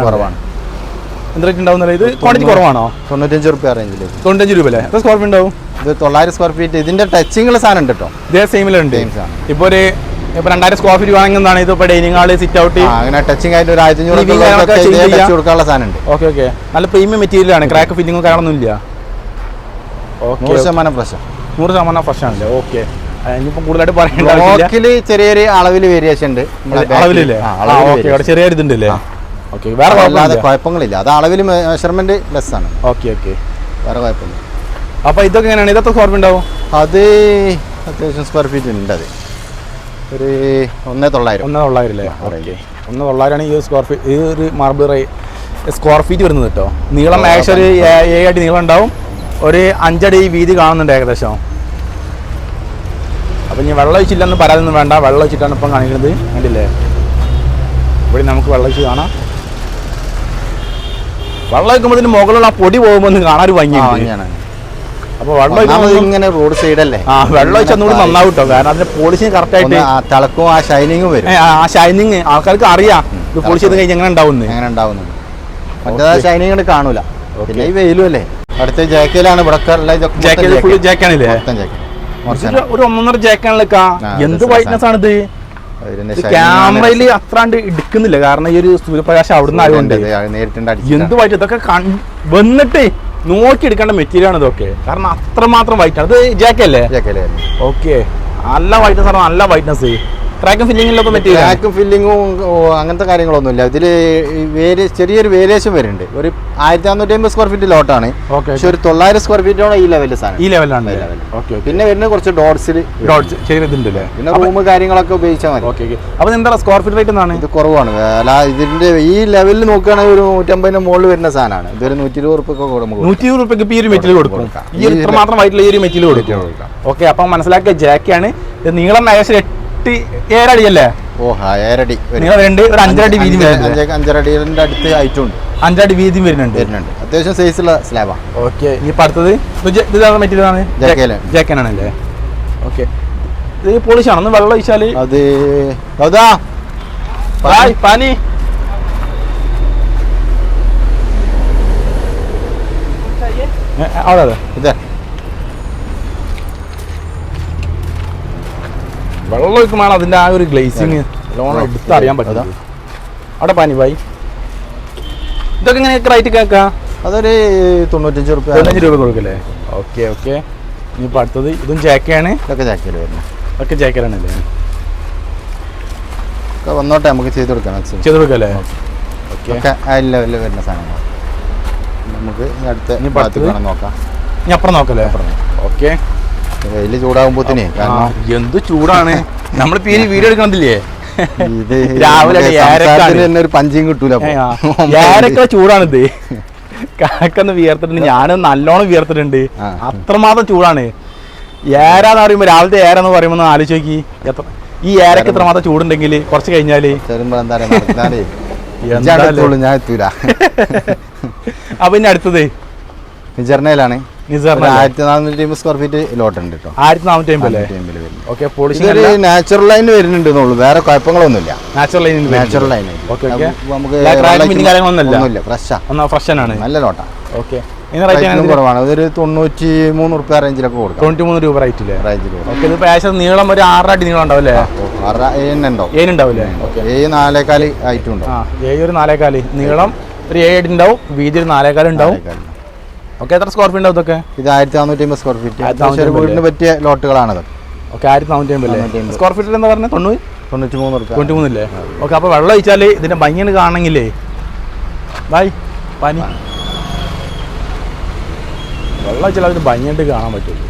എന്ത് റേറ്റ് ഉണ്ടാവും? ഇത് ക്വാണ്ടിറ്റി കുറവാണോ? 95 റുപ്യ റേഞ്ചിൽ. 95 രൂപ അല്ലേ? എത്ര സ്ക്വയർ ഫീറ്റ് ഉണ്ടാവും? ഇത് 900 സ്ക്വയർ ഫീറ്റ്. ഇതിന്റെ ടച്ചിങ്ങുള്ള സാധനം ഉണ്ട് കേട്ടോ. ഇതേ സെയിമിലുണ്ട്. ഇപ്പോൾ ഒരു 2000 സ്ക്വയർ ഫീറ്റ് വാങ്ങുന്ന എന്താണ് ഇത്? ഇപ്പോൾ ഡൈനിങ് ഹാള്, സിറ്റ് ഔട്ട്, അങ്ങനെ ടച്ചിങ് ആയിട്ട് ഒരു 1500 കൊടുക്കാനുള്ള സാധനം ഉണ്ട്. ഓക്കെ. നല്ല പ്രീമിയം മെറ്റീരിയൽ ആണ്. ക്രാക്ക് ഫില്ലിങ്ങും കാര്യങ്ങളൊന്നും ഇല്ല. 100% ഫ്രഷ്. 100% ഫ്രഷ് ആണല്ലേ? ഓക്കെ. ഇനിയിപ്പം കൂടുതലായിട്ട് പറയേണ്ട ചെറിയൊരു അളവിൽ വേരിയേഷൻ ഉണ്ട്. അളവിലല്ലേ? ചെറിയൊരു ഇതുണ്ടല്ലേ? ഓക്കെ. വേറെ കുഴപ്പങ്ങളില്ല. അത് അളവിൽ മെഷർമെന്റ് ലെസ് ആണ്. ഓക്കെ. വേറെ കുഴപ്പമില്ല. അപ്പോൾ ഇതൊക്കെ എങ്ങനെയാണ്? ഇതൊക്കെ സ്ക്വയർ ഫീറ്റ് ഉണ്ടാവും? അത് അത്യാവശ്യം സ്ക്വയർ ഫീറ്റ് ഉണ്ട്. അത് ഒരു 1.900. 1.900 അല്ലേ? ഓക്കെ. 1.900 ഈ സ്ക്വയർ ഫീറ്റ്. ഈ ഒരു മാർബിൾ സ്ക്വയർ ഫീറ്റ് വരുന്നത് കേട്ടോ. നീളം ഏകദേശം ഒരു 7 അടി നീളം ഉണ്ടാവും. ഒരു 5 അടി വീതി കാണുന്നുണ്ട് ഏകദേശം. അപ്പം ഇനി വെള്ളം ഒഴിച്ചില്ലെന്ന് പറയാനൊന്നും വേണ്ട. വെള്ളം ഒഴിച്ചിട്ടാണ് ഇപ്പം കാണിക്കുന്നത്. കണ്ടില്ലേ? ഇവിടെ നമുക്ക് വെള്ളം ഒഴിച്ച് കാണാം. വെള്ളം ഒഴിക്കുമ്പോൾ ഇതിന് മുകളിലുള്ള പൊടി പോകുമ്പോൾ ഒന്ന് കാണാൻ ഒരു ഭംഗിയാണ്. അപ്പോൾ വെള്ളം ഇങ്ങനെ റോഡ് സൈഡല്ലേ? വെള്ളം ഒഴിച്ച് ഒന്നുകൂടി നന്നാവും കേട്ടോ. കാരണം അതിന്റെ പോളിഷിങ് കറക്റ്റ് ആയിട്ട് തിളക്കും. ആ ഷൈനിങ്ങും വരും. ആ ഷൈനിങ് ആൾക്കാർക്ക് അറിയാം ഇത് പോളിഷ് ചെയ്ത് കഴിഞ്ഞാൽ എങ്ങനെ ഉണ്ടാവുന്നത്. മറ്റേതാ ഷൈനിങ് കാണൂല. പിന്നെ ഈ വെയിലും അല്ലേ? അടുത്ത ജാക്കയിലാണ് ഇവിടെ ജാക്കാണില്ലേ? ഒരു 1.5 ജാക്കാണിലേക്കാ. എന്ത് വൈറ്റ്നസ് ആണിത്? ക്യാമറയിൽ അത്രാണ്ട് എടുക്കുന്നില്ല. കാരണം ഈ ഒരു സൂര്യപ്രകാശം അവിടുന്ന് ആയതുകൊണ്ട് എന്ത് വൈറ്റ്. ഇതൊക്കെ വന്നിട്ട് നോക്കി എടുക്കേണ്ട മെറ്റീരിയൽ ആണ് ഇതൊക്കെ. കാരണം അത്രമാത്രം വൈറ്റ് ആണ്. ഇത് ജാക്കല്ലേ? ഓക്കെ. നല്ല വൈറ്റ്നസ് ആണ്. നല്ല വൈറ്റ്നസ്. ക്രാക്കും ഫില്ലിങ്ങിലൊക്കെ മെറ്റീരിയൽ. ക്രാക്കും ഫില്ലിങ്ങും അങ്ങനത്തെ കാര്യങ്ങളൊന്നുമില്ല. ഇതിൽ ചെറിയൊരു വേരിയേഷൻ വരുന്നുണ്ട്. ഒരു 1550 സ്ക്വയർ ഫീറ്റ് ലോട്ടാണ്. പക്ഷെ ഒരു 900 സ്ക്വയർ ഫീറ്റോടെ ഈ ലെവലിൽ സാധനം. ഈ ലെവലാണ്. പിന്നെ വരുന്നത് കുറച്ച് ഡോട്ട്സിൽ ചെയ്തിട്ടുണ്ടല്ലേ? പിന്നെ റൂം കാര്യങ്ങളൊക്കെ ഉപയോഗിച്ചാൽ മതി. ഓക്കെ. അപ്പോൾ എന്താ സ്ക്വയർ ഫീറ്റ് റേറ്റ് എന്നാണ്? ഇത് കുറവാണ്. അല്ല ഇതിന്റെ ഈ ലെവലിൽ നോക്കുകയാണെങ്കിൽ ഒരു 150 മുകളിൽ വരുന്ന സാധനമാണ്. ഇതൊരു 120 റുപ്യക്ക് 120 റുപ്യക്ക് ഈ ഒരു മെറ്റീരിയൽ കൊടുക്കും. ഈ ഇത്ര മാത്രം വൈറ്റിൽ ഈ ഒരു മെറ്റീരിയൽ കൊടുക്കും. ഓക്കെ. അപ്പം മനസ്സിലാക്കിയ ജാക്കാണ്. ഇത് നീളം ഏകദേശം 7 അടിയല്ലേ? 7 അടി. ഒരു 5 അടി വീതി. 5 അടിയുടെ അടുത്ത് ഹൈറ്റും ഉണ്ട്. 5 അടി വീതിയും വരുന്നുണ്ട്. അത്യാവശ്യം സൈസുള്ള സ്ലാബാണ്. ഓക്കെ. ഇനി അടുത്തത് മെറ്റീരിയൽ ആണ്. ജാക്കാനാണല്ലേ? ഓക്കെ. ഇത് പോളിഷാണ്. ഒന്ന് വെള്ളം ഒഴിച്ചാൽ അത് അതാ പാനി അവിടെ അതെ ഇതേ വെള്ളം ഒഴിക്കുമ്പോൾ അതിൻ്റെ ആ ഒരു ഗ്ലേസിങ് ലോൺ എടുത്തറിയാൻ പറ്റും. അവിടെ പാനി ബായി ഇതൊക്കെ ഇങ്ങനെ റേറ്റ് കേൾക്കാം. അതൊരു 95 രൂപ. 95 രൂപ കൊടുക്കല്ലേ? Okay okay. ഇനിയിപ്പോൾ അടുത്തത് ഇതും ജാക്കയാണ്. ഇതൊക്കെ ജാക്കയിൽ വരുന്നത്. ഒക്കെ ജാക്കലാണല്ലേ? ഒക്കെ വന്നോട്ടെ, നമുക്ക് ചെയ്ത് കൊടുക്കാം. ചെയ്ത് കൊടുക്കല്ലേ? ഓക്കെ. ഒക്കെ ആ ലെവലിൽ വരുന്ന സാധനങ്ങൾ നമുക്ക് അടുത്ത നോക്കാം. ഇനി അപ്പുറം നോക്കല്ലേ? ഓക്കെ. വെയിൽ ചൂടാകുമ്പോഴത്തേനെ കാരണം എന്ത് ചൂടാണ്. നമ്മളിപ്പോ ഈ വീഡിയോ എടുക്കണതില്ലേ ഇത് രാവിലെ തന്നെ ഒരു പഞ്ചിയും കിട്ടൂല. ഏരൊക്കെ ചൂടാണിത്. കാക്കൊന്ന് വിയർത്തിട്ടുണ്ട്, ഞാനും നല്ലോണം വിയർത്തിട്ടുണ്ട്. അത്രമാത്രം ചൂടാണ്. ഏരാന്ന് പറയുമ്പോ രാവിലത്തെ ഏരാന്ന് പറയുമ്പോ ആലോചിച്ച് നോക്കി, എത്ര ഈ ഏരക്ക് എത്രമാത്രം ചൂടുണ്ടെങ്കിൽ കുറച്ച് കഴിഞ്ഞാല് ഞാൻ എത്തൂല. അപ്പൊ ഇനി അടുത്തത് നിജർണയിലാണ്. 1450 സ്ക്വയർ ഫീറ്റ് ലോട്ട് ഉണ്ട് കേട്ടോ. 1450 നാച്ചുറൽ ലൈൻ വരുന്നുണ്ട്, വേറെ കുഴപ്പങ്ങളൊന്നുമില്ല. നാച്ചുറൽ ലൈൻ നമുക്ക് ഫ്രഷ് ആണ്, നല്ല ലോട്ടാണ്. ഓക്കെ. കുറവാണ്, അതൊരു 93 രൂപ റേഞ്ചിലൊക്കെ കൊടുക്കും. 93 രൂപ റേറ്റില്. നീളം ഒരു 6 അടി നീളം ഉണ്ടാവും അല്ലേ? 7 ഉണ്ടാവില്ലേ? 4.4 ആയിട്ടും ഉണ്ടാവും. 4.4 നീളം, ഒരു 7 അടി ഉണ്ടാവും, വീതി 4.4 ഉണ്ടാവും. ഓക്കെ. എത്ര സ്ക്വയർ ഫീറ്റ് ഉണ്ടാവും ഇതൊക്കെ? ഇത് 1450 സ്ക്വയർ ഫീറ്റ് വീടിന് പറ്റിയ ലോട്ടുകളാണ്. ഓക്കെ. 1450 സ്ക്വയർ ഫീറ്റിൽ എന്താ പറഞ്ഞത്? 93 രൂപ. 93 അല്ലേ? ഓക്കെ. അപ്പോൾ വെള്ളം ഒഴിച്ചാൽ ഇതിന്റെ ഭംഗിയാണ് കാണണമെങ്കിലേ ബായ് പനി വെള്ളം ഒഴിച്ചാൽ അതിന് ഭംഗിയായിട്ട് കാണാൻ പറ്റുള്ളൂ.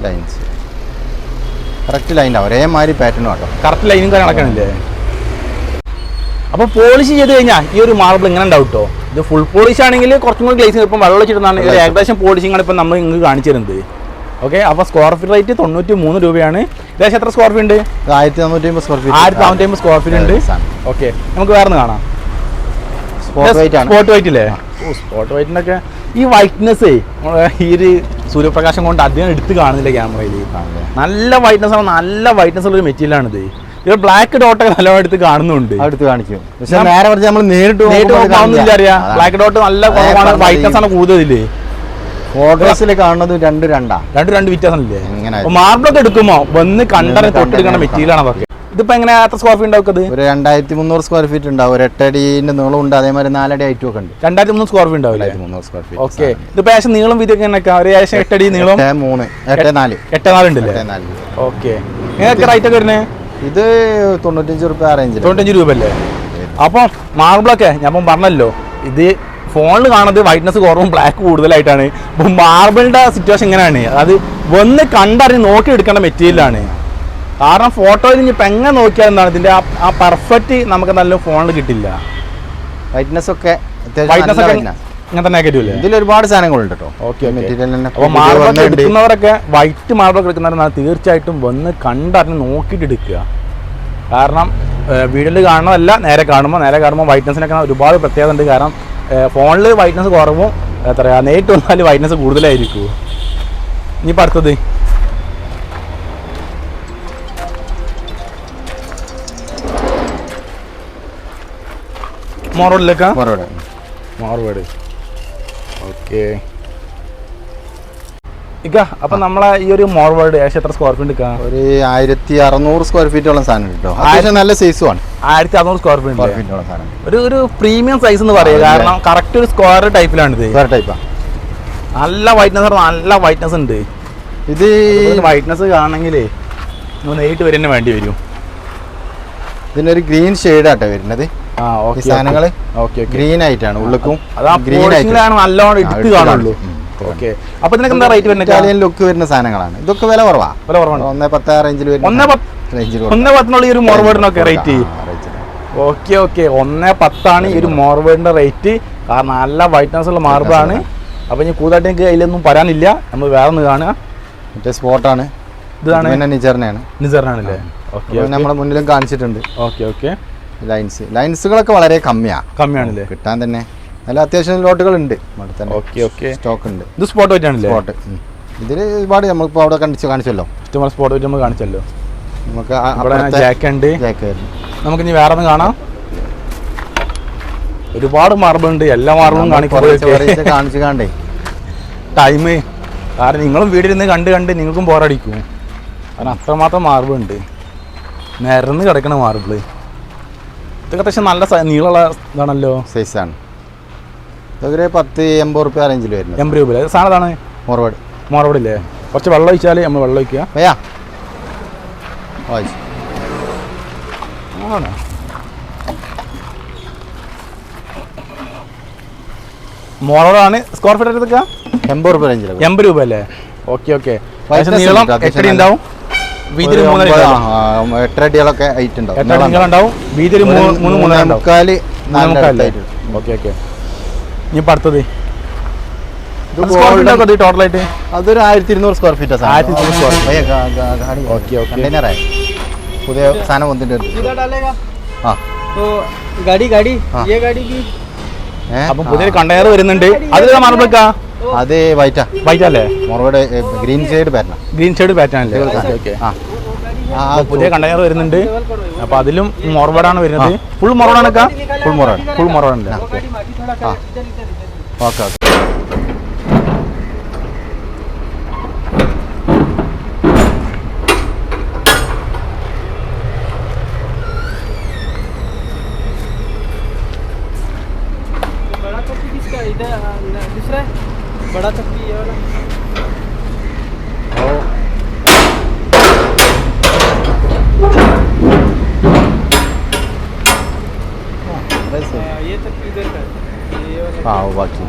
ലൈൻസ് കറക്റ്റ് ലൈൻ ഒരേ മാതിരി പാറ്റേൺ കേട്ടോ. കറക്റ്റ് ലൈനും കാര്യങ്ങളൊക്കെ. അപ്പോൾ പോളിഷ് ചെയ്ത് കഴിഞ്ഞാൽ ഈ ഒരു മാർബിൾ ഇങ്ങനെ ഉണ്ടാവും കേട്ടോ. ഇത് ഫുൾ പോളിഷ് ആണെങ്കിൽ കുറച്ചും കൂടി ഗ്ലേസിങ് ഇപ്പം വെള്ളം വെച്ചിട്ടാണ് ഏകദേശം പോളിഷിംഗ് ആണ് ഇപ്പം നമ്മൾ ഇങ്ങ് കാണിച്ചു തരുന്നത്. ഓക്കെ. അപ്പോൾ സ്ക്വയർ ഫീറ്റ് റേറ്റ് 93 രൂപയാണ്. ഏകദേശം എത്ര സ്ക്വയർ ഫീറ്റ് ഉണ്ട്? 1450 സ്ക്വയർ ഫീറ്റ്. 1450 സ്ക്വയർ ഫീറ്റ് ഉണ്ട്. ഓക്കെ. നമുക്ക് വേറെ കാണാം. സ്പോട്ട് വൈറ്റ് അല്ലേ? സ്പോട്ട് വൈറ്റിനൊക്കെ ഈ വൈറ്റ്നെസ് ഈ ഒരു സൂര്യപ്രകാശം കൊണ്ട് അധികം എടുത്ത് കാണുന്നില്ല ക്യാമറയിൽ. നല്ല വൈറ്റ്നസ് ആണ്, നല്ല വൈറ്റ്നസ് ഉള്ള ഒരു മെറ്റീരിയലാണിത്. ഇത് ബ്ലാക്ക് ഡോട്ടൊക്കെ നല്ലോണം എടുത്ത് കാണുന്നുണ്ട്, അടുത്ത് കാണിക്കും. പക്ഷേ നേരെ പറഞ്ഞാൽ നമ്മൾ നേരിട്ട് അറിയാം. ബ്ലാക്ക് ഡോട്ട് നല്ല കുറവാണ്, വൈറ്റ്നസ് ആണ് കൂടുതലില്ലേ? ഫോട്ടോസിൽ കാണുന്നത് 2 വ്യത്യാസമില്ലേ? മാർബിളൊക്കെ എടുക്കുമ്പോ വന്ന് കണ്ടറിഞ്ഞ് തൊട്ടെടുക്കേണ്ട മെറ്റീരിയലാണ് അതൊക്കെ. ഇതിപ്പോ എങ്ങനെ എത്ര സ്ക്വയർ ഫീറ്റ് ഉണ്ടാവും? ഒരു 2300 സ്ക്വയർ ഫീറ്റ് ഉണ്ടാവും. ഒരു 8 അടിന്റെ നീളം ഉണ്ട്, അതേമാതിരി 4 അടി ഹൈറ്റും ഒക്കെ ഉണ്ട്. 2300 സ്ക്വയർ ഫീറ്റ് ഉണ്ടാവില്ലേ? 2300 സ്ക്വയർ ഫീറ്റ്. ഓക്കെ. ഇതിപ്പോ ഏകദേശം നീളം വീതിയൊക്കെ ഒരു ഏകദേശം 8 അടി നീളം, 8.4 ഉണ്ടല്ലേ? ഓക്കെ. നിങ്ങൾക്ക് റേറ്റ് ഒക്കെ വരുന്നത്? ഇത് 95 രൂപ റേഞ്ചിൽ. 95 രൂപ അല്ലേ? അപ്പം മാർബിളൊക്കെ ഞാൻ പറഞ്ഞല്ലോ, ഇത് ഫോണിൽ കാണുന്നത് വൈറ്റ്നസ് കുറവും ബ്ലാക്ക് കൂടുതലായിട്ടാണ്. ഇപ്പം മാർബിളിന്റെ സിറ്റുവേഷൻ ഇങ്ങനെയാണ്, അത് വന്ന് കണ്ടറിഞ്ഞ് നോക്കി എടുക്കേണ്ട മെറ്റീരിയലാണ്. കാരണം ഫോട്ടോയിൽ ഇനിയിപ്പോൾ എങ്ങനെ നോക്കിയാൽ എന്താണ് ഇതിൻ്റെ ആ പെർഫെക്റ്റ് നമുക്ക് നല്ല ഫോണിൽ കിട്ടില്ല. വൈറ്റ്നസ് ഒക്കെ ഇങ്ങനെ തന്നെ ആക്കിയിട്ടില്ലേ? ഇതിൽ ഒരുപാട് സാധനങ്ങളുണ്ട് കേട്ടോ. ഓക്കെ. അപ്പോൾ മാർബിൾ എടുക്കുന്നവരൊക്കെ വൈറ്റ് മാർബിൾ എടുക്കുന്നവർ തീർച്ചയായിട്ടും വന്ന് കണ്ടറിഞ്ഞ് നോക്കിയിട്ട് എടുക്കുക. കാരണം വീഡിയോയിൽ കാണുന്നതല്ല, നേരെ കാണുമ്പോൾ വൈറ്റ്നസിനൊക്കെ ഒരുപാട് പ്രത്യേകത ഉണ്ട്. കാരണം ഫോണിൽ വൈറ്റ്നസ് കുറവും നേരിട്ട് വന്നാൽ വൈറ്റ്നസ് കൂടുതലായിരിക്കും. ഇനിയിപ്പോൾ അടുത്തത് മോർവേഡിലേക്കാ? മോർവേഡ്. ഓക്കെ. ഇക്ക അപ്പം നമ്മളെ ഈ ഒരു മോർവേഡ് ഏകദേശം എത്ര സ്ക്വയർ ഫീറ്റ് എടുക്കാം? ഒരു 1600 സ്ക്വയർ ഫീറ്റോളം സാധനം കിട്ടോ. നല്ല സൈസുമാണ്. 1600 സ്ക്വയർ ഫീറ്റ് സാധനം. ഒരു പ്രീമിയം സൈസ് എന്ന് പറയുക, കാരണം കറക്റ്റ് ഒരു സ്ക്വയർ ടൈപ്പിലാണിത്. നല്ല വൈറ്റ്നസ് ഉണ്ട്. ഇത് വൈറ്റ്നസ് കാണണമെങ്കിലേ നേരിട്ട് വരുന്ന വേണ്ടി വരും. ഇതിനൊരു ഗ്രീൻ ഷെയ്ഡാട്ടോ വരുന്നത്. സാധനങ്ങള് ഗ്രീൻ ആയിട്ടാണ് ഉള്ളിക്കും നല്ലോണം എടുത്ത് കാണുള്ളൂ. ഓക്കെ. അപ്പൊ ഇതിനൊക്കെ എന്താ റേറ്റ് വരുന്നത്? ഇറ്റാലിയൻ ലുക്ക് വരുന്ന സാധനങ്ങളാണ്. ഇതൊക്കെ വില കുറവാണ്. 1.10 റേഞ്ചിൽ വരും. 1.10 ഈ ഒരു മോർവേഡിനൊക്കെ റേറ്റ്. ഓക്കെ. 1.10 ഈ ഒരു മോർവേഡിന്റെ റേറ്റ്. കാരണം നല്ല വൈറ്റ്നസ് ഉള്ള മാർബിളാണ്. അപ്പൊ ഇനി കൂടുതലായിട്ട് എനിക്ക് അതിലൊന്നും പറയാനില്ല. നമ്മൾ വേറെ ഒന്ന് കാണുക. മറ്റേ സ്പോട്ടാണ്. ഇതാണ് നിജറിനാണല്ലേ? ഓക്കെ. നമ്മുടെ മുന്നിലും കാണിച്ചിട്ടുണ്ട്. ഓക്കെ. ലൈൻസുകളൊക്കെ വളരെ കമ്മിയാണല്ലേ കിട്ടാൻ തന്നെ. നല്ല അത്യാവശ്യം ലോട്ടുകൾ ഉണ്ട്. ഓക്കെ. സ്റ്റോക്ക് ഉണ്ട്. ഇത് സ്പോട്ട് വെയിറ്റ് ആണല്ലേ? സ്പോട്ട് ഇതിൽ ഒരുപാട് നമ്മളിപ്പോൾ അവിടെ കാണിച്ചല്ലോ, ഇഷ്ടംപോലെ സ്പോട്ട് വെച്ച് നമ്മൾ കാണിച്ചല്ലോ. നമുക്ക് ഇവിടെ ജാക്ക് ഉണ്ട്. നമുക്ക് ഇനി വേറെ ഒന്ന് കാണാം. ഒരുപാട് മാർബിൾ ഉണ്ട്, എല്ലാ മാർബിളും കാണിച്ചു കാണ്ടേ ടൈം. കാരണം നിങ്ങളും വീട്ടിലിരുന്ന് കണ്ട് നിങ്ങൾക്കും ബോറടിക്കും. കാരണം അത്രമാത്രം മാർബിൾ ഉണ്ട്, നിരന്ന് കിടക്കണ മാർബിള്. ഇതൊക്കെ അത്യാവശ്യം നല്ല നീളമുള്ള ഇതാണല്ലോ, സൈസാണ്. ഇതൊക്കെ 10-80 റുപ്യ റേഞ്ചിൽ വരുന്നത്. 80 രൂപ സാധനം ഇതാണ്. മോറോട് ഇല്ലേ? കുറച്ച് വെള്ളം ഒഴിച്ചാൽ നമ്മൾ വെള്ളം ഒഴിക്കുക. ആണോ? മോറോടാണ്. സ്ക്വയർ ഫീറ്റ് എടുക്കുക 80 രൂപ റേഞ്ചിൽ. 80 രൂപ അല്ലേ? ഓക്കെ. നീളം 8 അടി ഉണ്ടാവും, വീതി 3 അടികളൊക്കെ ഹൈറ്റ് ഉണ്ടാവും. 8 അടി നീളം ഉണ്ടാവും, വീതി 3.5. ഓക്കെ. ഇനി അടുത്തത് ടോട്ടലായിട്ട് അതൊരു 1200 സ്ക്വയർ ഫീറ്റ്. പുതിയ സാധനം വന്നിട്ടുണ്ട്. അപ്പൊ പുതിയ കണ്ടെയ്നർ വരുന്നുണ്ട്. അത് മാർബിൾക്കാ? അത് വൈറ്റ് അല്ലേ? മോറോട് ഗ്രീൻ ഷെയ്ഡ് പാറ്റേൺ അല്ലേ? പുതിയ കണ്ടെയ്നർ വരുന്നുണ്ട്. അപ്പൊ അതിലും മോർബാഡാണ് വരുന്നത്. ഫുൾ മോറോഡാണ്. ഫുൾ മോറോഡാണല്ലേ? ഓക്കെ. दूसरा बड़ा चक्की ये वाला। ये चक्की इधर का ये वाला। हाँ वो बाकी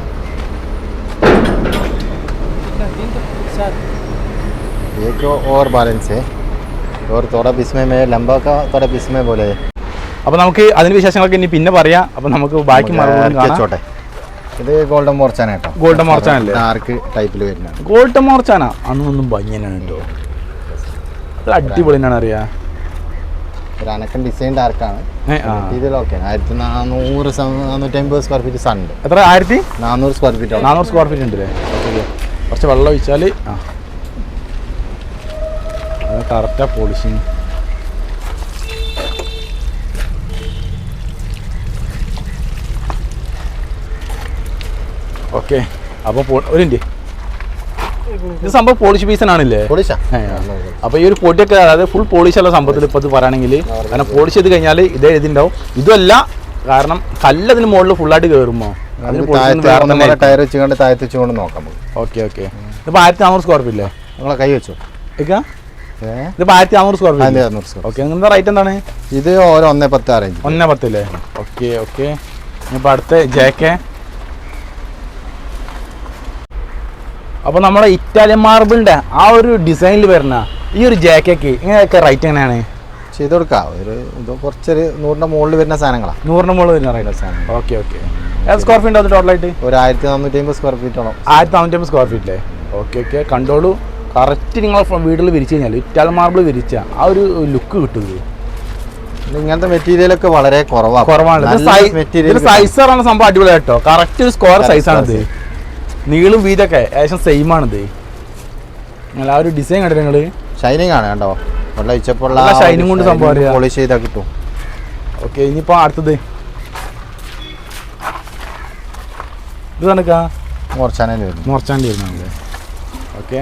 कितना 3 तक साथ एक और बैलेंस है और थोड़ा इसमें मैं लंबा का थोड़ा इसमें बोले. അപ്പോൾ നമുക്ക് അതിന്റെ വിശേഷങ്ങളൊക്കെ ഇനി പിന്നെ പറയാം. അപ്പോൾ നമുക്ക് ബാക്കി ചോട്ടെ. ഇത് ഗോൾഡൻ മോർച്ചാന കേട്ടോ. ഗോൾഡൻ മോർച്ചാനല്ലേ? ഡാർക്ക് ടൈപ്പിൽ വരുന്നതാണ്. ഗോൾഡൻ മോർച്ചാന അന്നൊന്നും ഭംഗിയാണ് കേട്ടോ. അത് അടിപൊളിയാണ് അറിയാ. ഒരു അനക്കൻ ഡിസൈൻ ഡാർക്കാണ്. ഇതിലൊക്കെ 1400-450 സ്ക്വയർ ഫീറ്റ് സണ്ട്. എത്ര? 1400 സ്ക്വയർ ഫീറ്റ്. 400 സ്ക്വയർ ഫീറ്റ് ഉണ്ട് അല്ലേ? കുറച്ച് വെള്ളം ഒഴിച്ചാൽ കറക്റ്റാ പോളിഷിങ്. ഓക്കെ. അപ്പോൾ ഒരു മിനിറ്റ്, ഇത് സംഭവം പോളിഷ് പീസനാണല്ലേ? അപ്പോൾ ഈ ഒരു പൊടിയൊക്കെ, അതായത് ഫുൾ പോളിഷുള്ള സംഭവത്തിൽ ഇപ്പോൾ ഇത് പറയുകയാണെങ്കിൽ, കാരണം പോളിഷ് ചെയ്ത് കഴിഞ്ഞാൽ ഇതേ ഇതിണ്ടാവും. ഇതല്ല, കാരണം കല്ലതിന് മുകളിൽ ഫുള്ളായിട്ട് കയറുമ്പോൾ ടയർ വെച്ചുകൊണ്ട് താഴത്ത് വെച്ചുകൊണ്ട് നോക്കാം. ഓക്കെ. ഇതിപ്പോൾ 1400 സ്ക്വയർ ഫീറ്റ് അല്ലേ? നിങ്ങളെ കൈ വെച്ചോ. ഇതിപ്പോൾ 1400 സ്ക്വയർ ഫീറ്റ്. ഓക്കെ. നിങ്ങളുടെ റേറ്റ് എന്താണ്? ഇത് ഓരോ 1.10 അറേഞ്ച്. 1.10 അല്ലേ? ഓക്കെ. ഇപ്പോൾ അടുത്ത ജേക്കെ. അപ്പോൾ നമ്മുടെ ഇറ്റാലിയൻ മാർബിളിൻ്റെ ആ ഒരു ഡിസൈനിൽ വരുന്ന ഈ ഒരു ജാക്കൊക്കെ ഇങ്ങനെയൊക്കെ റേറ്റ് എങ്ങനെയാണ്? ചെയ്ത് കൊടുക്കാം. ഒരു ഇത് കുറച്ചൊരു 100-ന്റെ മുകളിൽ വരുന്ന സാധനങ്ങളാണ്. 100-ന്റെ മുകളിൽ വരുന്ന റേറ്റ് സാധനം. ഓക്കെ. ഏത് സ്ക്വയർ ഫീറ്റ് അത് ടോട്ടലായിട്ട്? ഒരു 1450 സ്ക്വയർ ഫീറ്റോളം. 1450 സ്ക്വയർ ഫീറ്റില്ലേ? ഓക്കെ. കണ്ടോളൂ. കറക്റ്റ് നിങ്ങൾ വീട്ടിൽ വിരിച്ചു കഴിഞ്ഞാൽ ഇറ്റാലിയൻ മാർബിൾ വിരിച്ച ആ ഒരു ലുക്ക് കിട്ടുന്നത്. ഇങ്ങനത്തെ മെറ്റീരിയലൊക്കെ വളരെ കുറവാണ്. സൈസ് പറഞ്ഞ സംഭവം അടിപൊളിയായി കേട്ടോ. കറക്റ്റ് ഒരു സ്ക്വയർ സൈസാണിത്. നീളും വീതൊക്കെ ഏകദേശം സെയിം ആണിത്. നിങ്ങൾ ആ ഒരു ഡിസൈൻ കണ്ടിട്ട് നിങ്ങൾ ഷൈനിങ് ആണ് കണ്ടോ. വെള്ളം ഒഴിച്ചപ്പോൾ ഷൈനിങ് കൊണ്ട് സംഭവം പോളിഷ് ചെയ്താൽ കിട്ടും. ഓക്കെ. ഇനിയിപ്പോൾ അടുത്തത് ഇത് കണക്കാ മോർച്ചാൻ്റെ വരുന്നുണ്ട്. ഓക്കെ.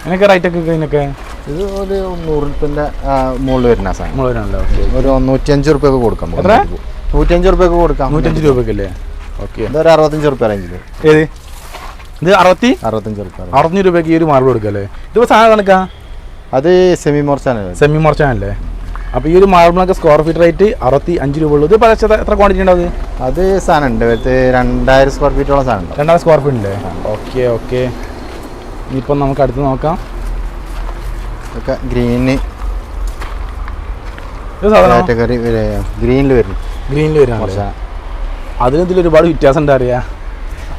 അതിനൊക്കെ റേറ്റ് ഒക്കെ ഇതിനൊക്കെ? ഇത് ഒരു 100 റുപ്യൻ്റെ മുകളിൽ വരുന്ന സാധനം. മുകളിലാണല്ലോ. ഒരു 105 റുപ്യക്ക് കൊടുക്കാം. എത്ര? 105 റുപ്യക്ക് കൊടുക്കാം. 105 രൂപക്കല്ലേ? ഓക്കെ. ഇതൊരു 65 റുപ്യ റേഞ്ചിൽ. ഏത്? ഇത് 65 റുപ്യ. 65 രൂപയ്ക്ക് ഈ ഒരു മാർബിൾ കൊടുക്കല്ലേ? ഇതിപ്പോൾ സാധനം കണക്കാ? അത് സെമി മോർച്ചാനല്ലേ? അപ്പോൾ ഈ ഒരു മാർബിളിനൊക്കെ സ്ക്വയർ ഫീറ്റ് റേറ്റ് 65 രൂപ ഉള്ളൂ. ഇത് എത്ര ക്വാണ്ടിറ്റി ഉണ്ടാവും? അത് സാധനം ഉണ്ട്. 2000 സ്ക്വയർ ഫീറ്റോളം സാധനം ഉണ്ട്. 2000 സ്ക്വയർ ഫീറ്റ് ഉണ്ട്. ഓക്കെ. ഇനിയിപ്പം നമുക്ക് അടുത്ത് നോക്കാം. ഒക്കെ ഗ്രീനിൽ വരുന്ന അതിനെന്തെങ്കിലും ഒരുപാട് വ്യത്യാസം ഉണ്ട് അറിയാം.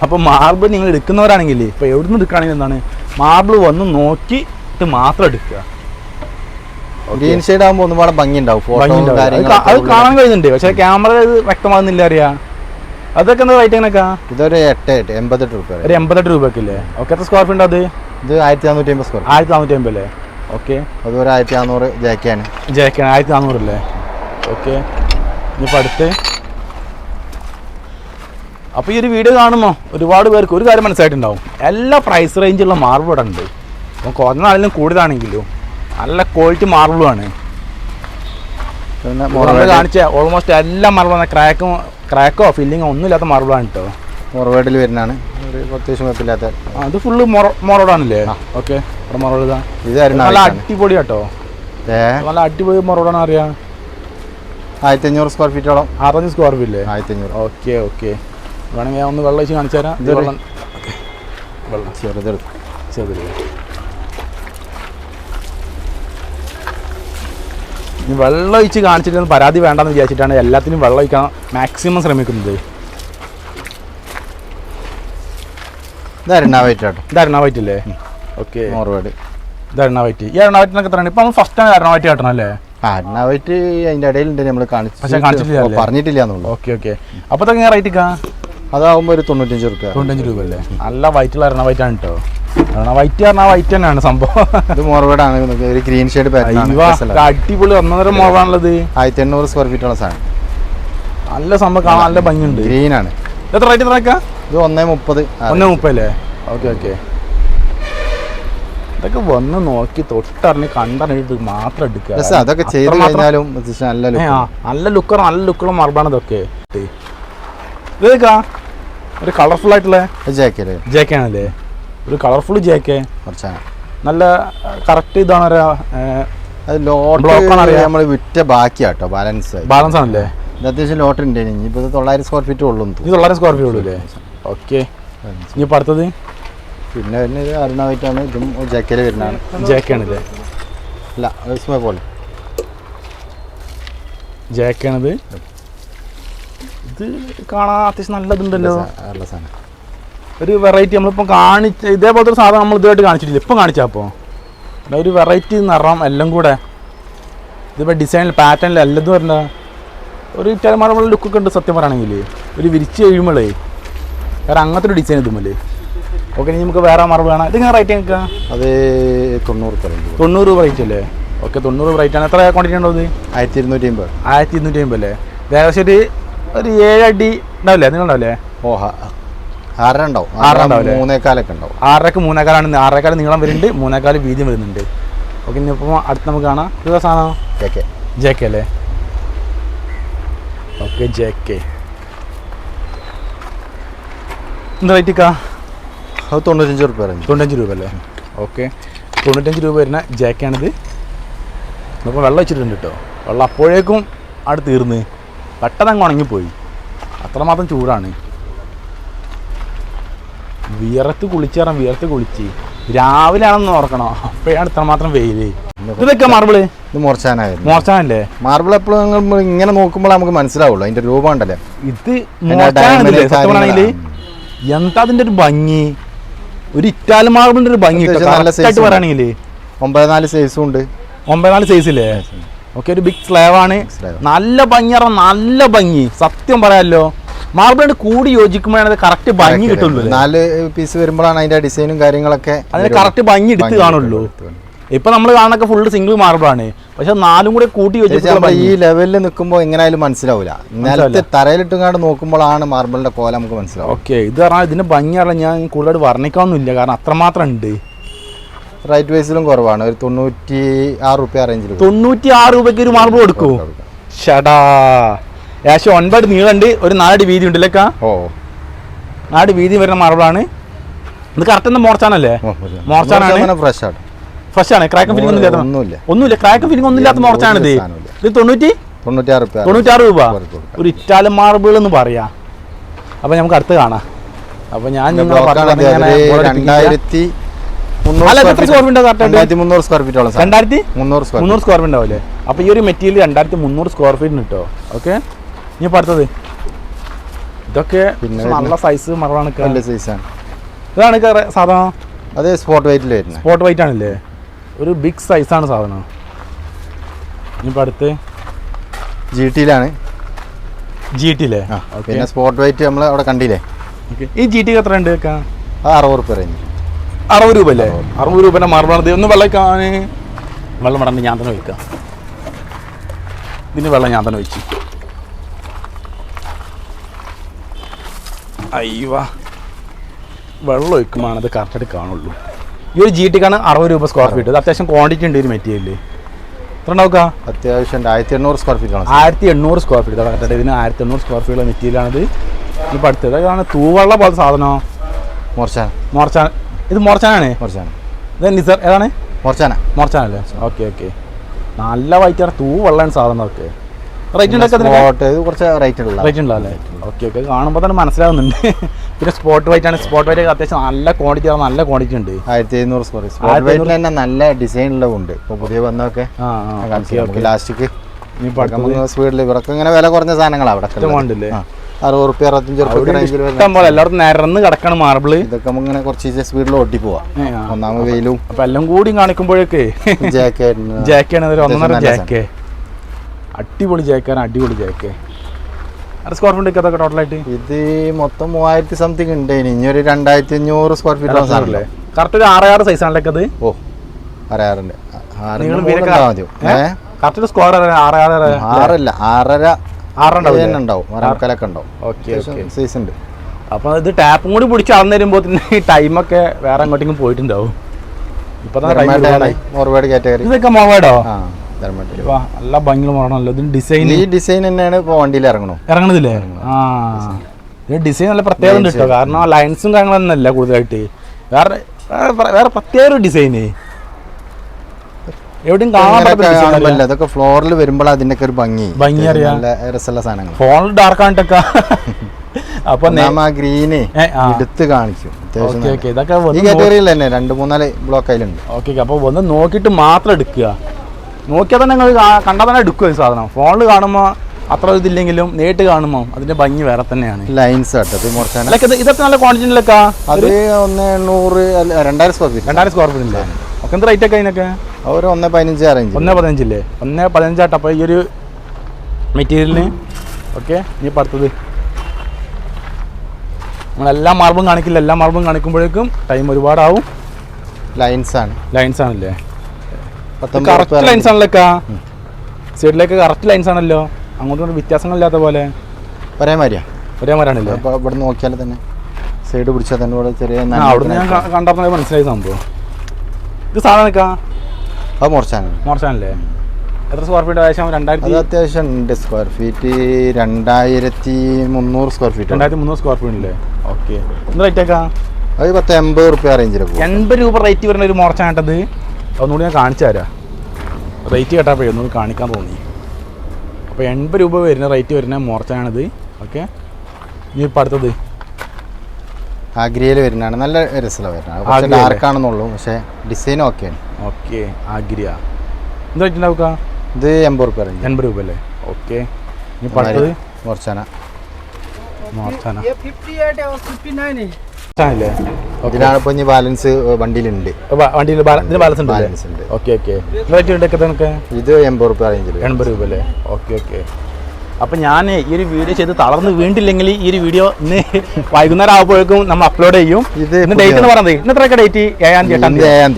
അപ്പോൾ മാർബിൾ നിങ്ങൾ എടുക്കുന്നവരാണെങ്കിൽ ഇപ്പോൾ എവിടെ നിന്ന് എടുക്കുകയാണെങ്കിൽ എന്താണ്, മാർബിൾ വന്ന് നോക്കിയിട്ട് മാത്രം എടുക്കുക. ഗ്രീൻ ഷെയ്ഡ് ആകുമ്പോൾ ഒന്നുപാടെ ഭംഗി ഉണ്ടാവും. അത് കാണാൻ കഴിയുന്നുണ്ട്, പക്ഷേ ക്യാമറ ഇത് വ്യക്തമാകുന്നില്ല അറിയാം. അതൊക്കെ എന്താ റേറ്റ് എങ്ങനെയൊക്കെ? ഇതൊരു 88 രൂപ. ഒരു 88 രൂപയ്ക്കില്ലേ? ഓക്കെ, എത്ര സ്ക്വയർ ഫീറ്റ് അത്? ഇത് 1450 സ്ക്വയർ. 1450 അല്ലേ? ഓക്കെ. അത് ഒരു 1400 ജേക്കാണ്. 1400 അല്ലേ? ഓക്കെ. ഇനിയിപ്പോൾ അടുത്ത്, അപ്പോൾ ഈ ഒരു വീഡിയോ കാണുമ്പോൾ ഒരുപാട് പേർക്ക് ഒരു കാര്യം മനസ്സിലായിട്ടുണ്ടാവും, എല്ലാ പ്രൈസ് റേഞ്ചുള്ള മാർബിൾ ഇവിടെ ഉണ്ട്. അപ്പം കുറഞ്ഞാണെങ്കിലും കൂടുതലാണെങ്കിലും നല്ല ക്വാളിറ്റി മാർബിളുമാണ്. പിന്നെ കാണിച്ച ഓൾമോസ്റ്റ് എല്ലാ മാർബിളാണ്, ക്രാക്കോ ഫില്ലിങ്ങോ ഒന്നും ഇല്ലാത്ത മാർബിളാണ് കേട്ടോ. മൊറവേഡിൽ വരുന്നതാണ്, ഒരു അത്യാവശ്യം കുഴപ്പമില്ലാത്ത. അത് ഫുള്ള് മൊറോഡാണല്ലേ? ഓക്കെ. ഇവിടെ മൊറോഡ് ഇത് നല്ല അടിപൊളി കേട്ടോ, നല്ല അടിപൊളി മൊറോഡാണ്. അറിയാം, 1500 സ്ക്വയർ ഫീറ്റോളം. 65 സ്ക്വയർ ഫീറ്റ് 1500. Okay okay. വേണമെങ്കിൽ ഞാൻ ഒന്ന് വെള്ളം ഒഴിച്ച് കാണിച്ചു തരാം. വെള്ളം ചെറുതെടുക്കും. വെള്ളം ഒഴിച്ച് കാണിച്ചിട്ട് പരാതി വേണ്ടെന്ന് വിചാരിച്ചിട്ടാണ് എല്ലാത്തിനും വെള്ളം ഒഴിക്കാൻ മാക്സിമം ശ്രമിക്കുന്നത്. ഇത് എറണാവൈറ്റ് കേട്ടോ. ഇത് എറണാവൈറ്റ് അല്ലേ? ഓക്കെ. മോർവേഡ്. ഇത് എറണാവൈറ്റ്. ഈ എറണാവൈറ്റിനൊക്കെ എത്രയാണ്? ഇപ്പം നമ്മൾ ഫസ്റ്റ് ആണ് എറണാവൈറ്റ് കാട്ടണം അല്ലേ? എറണാവൈറ്റ് അതിൻ്റെ ഇടയിലുണ്ട്, നമ്മൾ പക്ഷേ കാണിച്ചിട്ടില്ല, പറഞ്ഞിട്ടില്ല എന്നുള്ളൂ. Okay okay. അപ്പോൾ ഇതൊക്കെ എങ്ങനെ റേറ്റ് ഒക്കെ? അതാവുമ്പോൾ ഒരു 95 രൂപ. 95 രൂപ അല്ലേ? നല്ല വൈറ്റുള്ള എറണാവൈറ്റ് ആണ് കേട്ടോ. എറണാവൈറ്റ് പറഞ്ഞാൽ വൈറ്റ് തന്നെയാണ് സംഭവം. ഇത് മോർവേഡാണ്, ഒരു ഗ്രീൻ ഷെയ്ഡ് അടിപൊളി ഒന്നര മോർവാണുള്ളത്. 1800 സ്ക്വയർ ഫീറ്റോളം സാധനം. നല്ല സംഭവം കാണാൻ നല്ല ഭംഗിയുണ്ട്. ഗ്രീൻ ആണ്. എത്ര റേറ്റ് എത്രയൊക്കെ? ഇത് 130. 130 അല്ലേ? Okay okay. ഇതൊക്കെ വന്ന് നോക്കി തൊട്ടറിഞ്ഞ് കണ്ടറിഞ്ഞിട്ട് മാത്രം എടുക്കുക. അതൊക്കെ ചെയ്ത് കഴിഞ്ഞാലും നല്ല ലുക്കുള്ള മാർബിളാണ് ഇതൊക്കെ. ഇതൊക്കെ ഒരു കളർഫുൾ ആയിട്ടുള്ള ജേക്കാണല്ലേ? ഒരു കളർഫുൾ ജേക്ക് നല്ല കറക്റ്റ് ഇതാണ്. നമ്മൾ വിറ്റ ബാക്കിയാട്ടോ, ബാലൻസ് ആണല്ലേ? അത്യാവശ്യം ലോട്ട് ഉണ്ട്. ഇനിയിപ്പോൾ 900 സ്ക്വയർ ഫീറ്റ് ഉള്ളൂ. 900 സ്ക്വയർ ഫീറ്റ് ഉള്ളൂ അല്ലേ? ഓക്കെ. ഇനിയിപ്പോൾ അടുത്തത് പിന്നെ വരുന്നത് അരുണാവൈറ്റാണ്. ഇതും ജേക്കയിൽ വരുന്നതാണ്. ജേക്കാണല്ലേ? അല്ല, വിസ്മയ പോലെ ജേക്കാണിത്. ഇത് കാണാൻ അത്യാവശ്യം നല്ലതുണ്ടല്ലോ, നല്ല സാധനം. ഒരു വെറൈറ്റി നമ്മളിപ്പം ഇതേപോലത്തെ ഒരു സാധനം നമ്മൾ ഇതുമായിട്ട് കാണിച്ചിട്ടില്ല. ഇപ്പം കാണിച്ചപ്പോൾ ഒരു വെറൈറ്റി നിറം എല്ലാം കൂടെ. ഇതിപ്പോൾ ഡിസൈനിൽ പാറ്റേണിൽ എല്ലതും വരേണ്ട ഒരു ചിലമാറുള്ള ലുക്കൊക്കെ ഉണ്ട് സത്യം പറയുകയാണെങ്കിൽ. ഒരു വിരിച്ച് കഴിയുമ്പോഴേ വേറെ അങ്ങനത്തെ ഒരു ഡിസൈൻ ഇതുമല്ലേ? ഓക്കെ. ഇനി നമുക്ക് വേറെ മറവ് വേണം. ഇതിങ്ങനെ റേറ്റ് ഞങ്ങൾക്ക്? അത് 90 രൂപ റേറ്റ് അല്ലേ? ഓക്കെ. 90 രൂപ റേറ്റ് ആണ്. എത്ര ക്വാണ്ടിറ്റി ഉണ്ടോ? 1250. 1250 അല്ലേ? ഏകദേശം ഒരു 7 അടി ഉണ്ടാവില്ലേ? നിങ്ങളുണ്ടാവില്ലേ? 6 ഉണ്ടാവും. 3.25 ഉണ്ടാവും. 6.5 3.25 6.25 നീളം വരുന്നുണ്ട്, 3.25 വീതിയും വരുന്നുണ്ട്. ഓക്കെ. ഇനിയിപ്പോൾ അടുത്ത് നമുക്ക് കാണാം. ഇത് സാധനം ജെ കെ അല്ലേ? ഓക്കെ. ജെ കെ എന്താ റേറ്റിക്കാ? അത് 95 രൂപ. 95 രൂപ അല്ലേ? ഓക്കെ. 95 രൂപ വരുന്ന ജാക്കാണിത്. നമുക്ക് വെള്ളം വെച്ചിട്ടുണ്ട് കേട്ടോ. വെള്ളം അപ്പോഴേക്കും അവിടെ തീർന്ന് പെട്ടെന്ന് അങ്ങ് ഉണങ്ങിപ്പോയി. അത്രമാത്രം ചൂടാണ്. വിയർത്ത് കുളിച്ച് രാവിലെ ആണെന്ന് ഓർക്കണം, അപ്പോഴാണ് ഇത്രമാത്രം വെയിൽ. ഇതൊക്കെ മാർബിള്? ഇത് മോർച്ചാനല്ലേ? മാർബിൾ എപ്പോഴും ഇങ്ങനെ നോക്കുമ്പോൾ നമുക്ക് മനസ്സിലാവുള്ളൂ അതിന്റെ രൂപം ഉണ്ടല്ലേ. ഇത് മോർച്ചാനാണെങ്കിൽ എന്താ അതിന്റെ ഒരു ഭംഗി, ഒരു ഇറ്റാലിയൻ മാർബിളിന്റെ ഒരു ഭംഗി പറയുകയാണെങ്കിൽ. 9.4 സൈസും ഉണ്ട്. 9.4 സൈസില്ലേ? ഓക്കെ. ഒരു ബിഗ് സ്ലാബാണ്. നല്ല ഭംഗി നല്ല ഭംഗി സത്യം പറയാമല്ലോ. മാർബിളിന്റെ കൂടി യോജിക്കുമ്പോഴാണ് കറക്റ്റ് ഭംഗി കിട്ടുള്ളൂ. 4 പീസ് വരുമ്പോഴാണ് അതിന്റെ ഡിസൈനും കാര്യങ്ങളൊക്കെ അതിന് കറക്റ്റ് ഭംഗി എടുത്ത് കാണുള്ളൂ. ഇപ്പൊ നമ്മൾ കാണുന്നൊക്കെ ഫുള്ള് സിംഗിൾ മാർബിളാണ്, പക്ഷെ 4ഉം കൂടെ കൂട്ടി യോജിക്കുമ്പോൾ ഈ ലെവലിൽ നിൽക്കുമ്പോൾ എങ്ങനെയായാലും മനസ്സിലാവില്ല. നിലത്ത് തറയിലിട്ടുകൊണ്ട് നോക്കുമ്പോഴാണ് മാർബിളിന്റെ കോല നമുക്ക് മനസ്സിലാവും. ഓക്കെ. ഇത് പറഞ്ഞാൽ ഇതിന്റെ ഭംഗി പറഞ്ഞാൽ ഞാൻ കൂടുതലായിട്ട് വർണ്ണിക്കാനൊന്നുമില്ല, കാരണം അത്രമാത്രം ഉണ്ട്. റൈറ്റ് വൈസിലും കുറവാണ്. ഒരു 96 രൂപ റേഞ്ചിൽ. 96 രൂപയ്ക്ക് ഒരു മാർബിൾ കൊടുക്കൂ? ഷടാ. ഏകദേശം 9 നീളുണ്ട്, ഒരു 4 അടി വീതി ഉണ്ടല്ലേ? 4 അടി വീതി വരുന്ന മാർബിളാണ് ഇത്. കറക്റ്റ് എന്താ മോർച്ചാനല്ലേ? മോർച്ചാനാണ്. ഫ്രഷ് ആണ്. ക്രാക്കും ഫില്ലിംഗ് ഒന്നുമില്ല. ക്രാക്കും ഫില്ലിംഗ് ഒന്നും ഇല്ലാത്ത മോർച്ചാണിത്. ഇത് 96 രൂപ ഒരു ഇറ്റാലിയൻ മാർബിൾ എന്ന് പറയാ. അപ്പൊ നമുക്ക് അടുത്ത് കാണാം. അപ്പൊ ഞാൻ 2300 സ്ക്വയർ ഫീറ്റ് ഉണ്ടാവില്ലേ? അപ്പൊ ഈ ഒരു മെറ്റീരിയൽ 2300 സ്ക്വയർ ഫീറ്റിന് കിട്ടോ. ഓക്കെ. ഇനി അടുത്തത് ഇതൊക്കെ നല്ല സൈസ് മറവാണ്. ഇതാണ് സാധനം. അത് സ്പോട്ട് വൈറ്റിൽ വരുന്നത്. സ്പോട്ട് വൈറ്റ് ആണല്ലേ? ഒരു ബിഗ് സൈസാണ് സാധനം. ഇനിയിപ്പോൾ അടുത്ത് GT-യിലാണ്. GT അല്ലേ? പിന്നെ സ്പോട്ട് വൈറ്റ് നമ്മൾ അവിടെ കണ്ടില്ലേ. ഈ GT എത്ര ഉണ്ട് വെക്കാം? അത് 60 റുപ്യ റേഞ്ച്. 60 രൂപ അല്ലേ? 60 രൂപേൻ്റെ മാർബിളാണ്. ഒന്ന് വെള്ളക്കാൻ വെള്ളം വേണ്ട, ഞാൻ തന്നെ ഒഴിക്കാം. ഇതിന് വെള്ളം ഞാൻ തന്നെ ഒഴിച്ചു. അയ്യോ, വെള്ളം ഒഴിക്കുമ്പോൾ അത് കറക്റ്റായിട്ട് കാണുള്ളൂ. ഈ ഒരു GTക്കാണ് 60 രൂപ സ്ക്വയർ ഫീറ്റ്. ഇത് അത്യാവശ്യം ക്വാണ്ടിറ്റി ഉണ്ട് ഒരു മെറ്റീരിയൽ. എത്ര ഉണ്ടാവുക? അത്യാവശ്യം 1800 സ്ക്വയർ ഫീറ്റ് ആണ്. 1800 സ്ക്വയർ ഫീറ്റ്. കറക്റ്റായിട്ട് ഇതിന് 1800 സ്ക്വയർ ഫീറ്റുള്ള മെറ്റീരിയലാണിത്. ഇപ്പോൾ അടുത്തത് ഇതാണ് തൂവെള്ള പോലത്തെ സാധനമോ? മോർച്ചാന. ഇത് മോർച്ചാനാണ്. ഇത് നിസർ ഏതാണ്? മോർച്ചാനല്ലേ? ഓക്കെ. നല്ല വൈറ്റ് തൂവെള്ളാണ് സാധനം. ഒക്കെ റേറ്റ് കുറച്ച് റേറ്റ് ഉണ്ടല്ലേ? ഓക്കെ. കാണുമ്പോൾ തന്നെ മനസ്സിലാവുന്നുണ്ട്. പിന്നെ സ്പോട്ട് വൈറ്റ് ആണ്. സ്പോട്ട് വൈറ്റ് അത്യാവശ്യം നല്ല ക്വാണ്ടിറ്റി ഉണ്ട്. 1700 സ്ക്വയർ ഫീറ്റ് തന്നെ നല്ല ഡിസൈൻ ഉള്ളതുണ്ട്. ഇപ്പോൾ പുതിയ വന്നൊക്കെ ലാസ്റ്റിക്ക് സ്പീഡിൽ ഇവരൊക്കെ ഇങ്ങനെ വില കുറഞ്ഞ സാധനങ്ങളാണ് അവിടെ. 60 റുപ്യ 65 റുപ്യ എല്ലായിടത്തും നിരന്ന് കിടക്കണം മാർബിള്. ഇതൊക്കെ ഇങ്ങനെ കുറച്ച് സ്പീഡിൽ ഓട്ടി പോവാം. ഒന്നാമത് വെയിലും അപ്പൊ എല്ലാം കൂടി കാണിക്കുമ്പോഴേക്ക് ജാക്കാണ്. ഒന്നര ജാക്കേ, അടിപൊളി ജാക്കാണ്. അടിപൊളി ജാക്കേ. സ്ക്വയർ ഫീറ്റ് അതൊക്കെ ടോട്ടലായിട്ട് ഇത് മൊത്തം 3000 സംതിങ് ഉണ്ട്. ഇനി ഒരു 2500 സ്ക്വയർ ഫീറ്റ് സാധനല്ലേ? കറക്റ്റ് ഒരു 6 സൈസ് ആണല്ലേ അത്? ഓ, 6 കറക്റ്റ് സ്ക്വയർ 6.5 ഉണ്ടാവും. സൈസ് ഉണ്ട്. അപ്പൊ ഇത് ടാപ്പും കൂടി പിടിച്ച് അളന്നു തരുമ്പോ ടൈമൊക്കെ വേറെ അങ്ങോട്ടേക്കും പോയിട്ടുണ്ടാവും. ഇപ്പൊ ഇതൊക്കെ മോവേഡോ? നല്ല ഭംഗിയുള്ള മോഡാണല്ലോ. ഇതിന് ഡിസൈൻ ഈ ഡിസൈൻ തന്നെയാണ് ഇപ്പൊ വണ്ടിയിൽ ഇറങ്ങണതില്ലേ? ഇത് ഡിസൈൻ നല്ല പ്രത്യേകത ഉണ്ട് കേട്ടോ. കാരണം ലൈൻസും കാര്യങ്ങളൊന്നല്ല കൂടുതലായിട്ട്. വേറെ പ്രത്യേക ഒരു ഡിസൈന് എവിടെയും കാണാൻ. അതൊക്കെ ഫ്ലോറിൽ വരുമ്പോൾ അതിന്റെ ഒരു ഭംഗി അറിയാം. രസമുള്ള സാധനങ്ങൾ. ഫോണിൽ ഡാർക്ക് ആയിട്ടൊക്കെ. അപ്പൊ ഗ്രീന് എടുത്ത് കാണിക്കും. ഇതൊക്കെ ഈ കാറ്റഗറിയിൽ തന്നെ 2-3 ബ്ലോക്ക് അതിലുണ്ട്. ഓക്കെ. അപ്പൊ ഒന്ന് നോക്കിയിട്ട് മാത്രം എടുക്കുക. നോക്കിയാൽ തന്നെ നിങ്ങൾ കണ്ടാൽ തന്നെ എടുക്കുക ഈ സാധനം. ഫോണിൽ കാണുമ്പോൾ അത്ര ഇതില്ലെങ്കിലും നേരിട്ട് കാണുമ്പോൾ അതിന്റെ ഭംഗി വേറെ തന്നെയാണ്. ലൈൻസ് ഇതൊക്കെ നല്ല ക്വാണ്ടിറ്റിയിലൊക്കെ. അത് 2000 സ്ക്വയർ ഫീറ്റ്. 2000 സ്ക്വയർ ഫീറ്റ് ഉണ്ട്. ഒക്കെ എന്ത് റേറ്റ് ഒക്കെ അതിനൊക്കെ? 1.15 അറേഞ്ച്. 1.15 ഇല്ലേ? 1.15 ആട്ടോ. അപ്പോൾ ഈ ഒരു മെറ്റീരിയലിന്. ഓക്കെ. ഇനി അടുത്തത് നമ്മളെല്ലാം മാർബിളും കാണിക്കില്ല. എല്ലാ മാർബിളും കാണിക്കുമ്പോഴേക്കും ടൈം ഒരുപാടാവും. ലൈൻസ് ആണല്ലേ? കറക്റ്റ് ലൈൻസ് ആണല്ലോ. സൈഡിലേക്ക് കറക്റ്റ് ലൈൻസ് ആണല്ലോ. അങ്ങോട്ടും വ്യത്യാസങ്ങളില്ലാത്ത പോലെ ഒരേ മാതിരിയാണല്ലേ? ഇവിടെ നോക്കിയാൽ തന്നെ സൈഡ് പിടിച്ചാൽ തന്നെ ഇവിടെ ചെറിയ അവിടെ ഞാൻ കണ്ടപ്പോൾ മനസ്സിലായ സംഭവം. ഇത് സാധനമൊക്കെ അത് മോർച്ചാനല്ലേ? എത്ര സ്ക്വയർ ഫീറ്റ്? ഏകദേശം 2000. അത്യാവശ്യം ഉണ്ട്. Square feet 2300 square feet. 2300 square feet അല്ലേ? ഓക്കെ. എന്ത് റേറ്റ് ഒക്കെ? അത് 80 റുപ്യ റേഞ്ചിലൊക്കെ. 80 രൂപ റേറ്റ് വരുന്ന ഒരു മോർച്ചാനായിട്ടത്. ഒന്നുകൂടി ഞാൻ കാണിച്ചു തരാം. റേറ്റ് കേട്ടപ്പോഴേ ഒന്നുകൂടി കാണിക്കാൻ തോന്നി. അപ്പോൾ 80 രൂപ വരുന്ന റേറ്റ് വരുന്ന മോർച്ചാനാണിത്. ഓക്കെ. ഇനി ഇപ്പം അടുത്തത് ആഗ്രിയയിൽ വരുന്നതാണ്. നല്ല രസമുള്ള വരുന്നതാണ്. ഡാർക്കാണെന്നുള്ളൂ, പക്ഷേ ഡിസൈനും ഓക്കെയാണ്. ഓക്കെ. ആഗ്രിയ എന്ത് റേറ്റ് ഉണ്ടാവുക? ഇത് 80 റുപ്യ റേഞ്ച്. 80 രൂപ അല്ലേ? ഓക്കെ. ഇനി അടുത്തത് മോർച്ചാന. ഇതിലാണ് ഇപ്പൊ ബാലൻസ് വണ്ടിയിലുണ്ട്. ബാലൻസ് ഉണ്ട്. ഓക്കെ. ഇത് 80 റുപ്യ റേഞ്ചിൽ. 80 രൂപ അല്ലേ? ഓക്കെ. അപ്പം ഞാൻ ഈ ഒരു വീഡിയോ ചെയ്ത് തളർന്ന് വീണ്ടില്ലെങ്കിൽ ഈ ഒരു വീഡിയോ ഇന്ന് വൈകുന്നേരം ആകുമ്പോഴേക്കും നമ്മൾ അപ്ലോഡ് ചെയ്യും. ഇന്ന് ഡേറ്റ് എന്ന് പറയുന്നത് ഇന്ന് എത്രയൊക്കെ ഡേറ്റ്? 7-ാം തീയതി. 7-ാം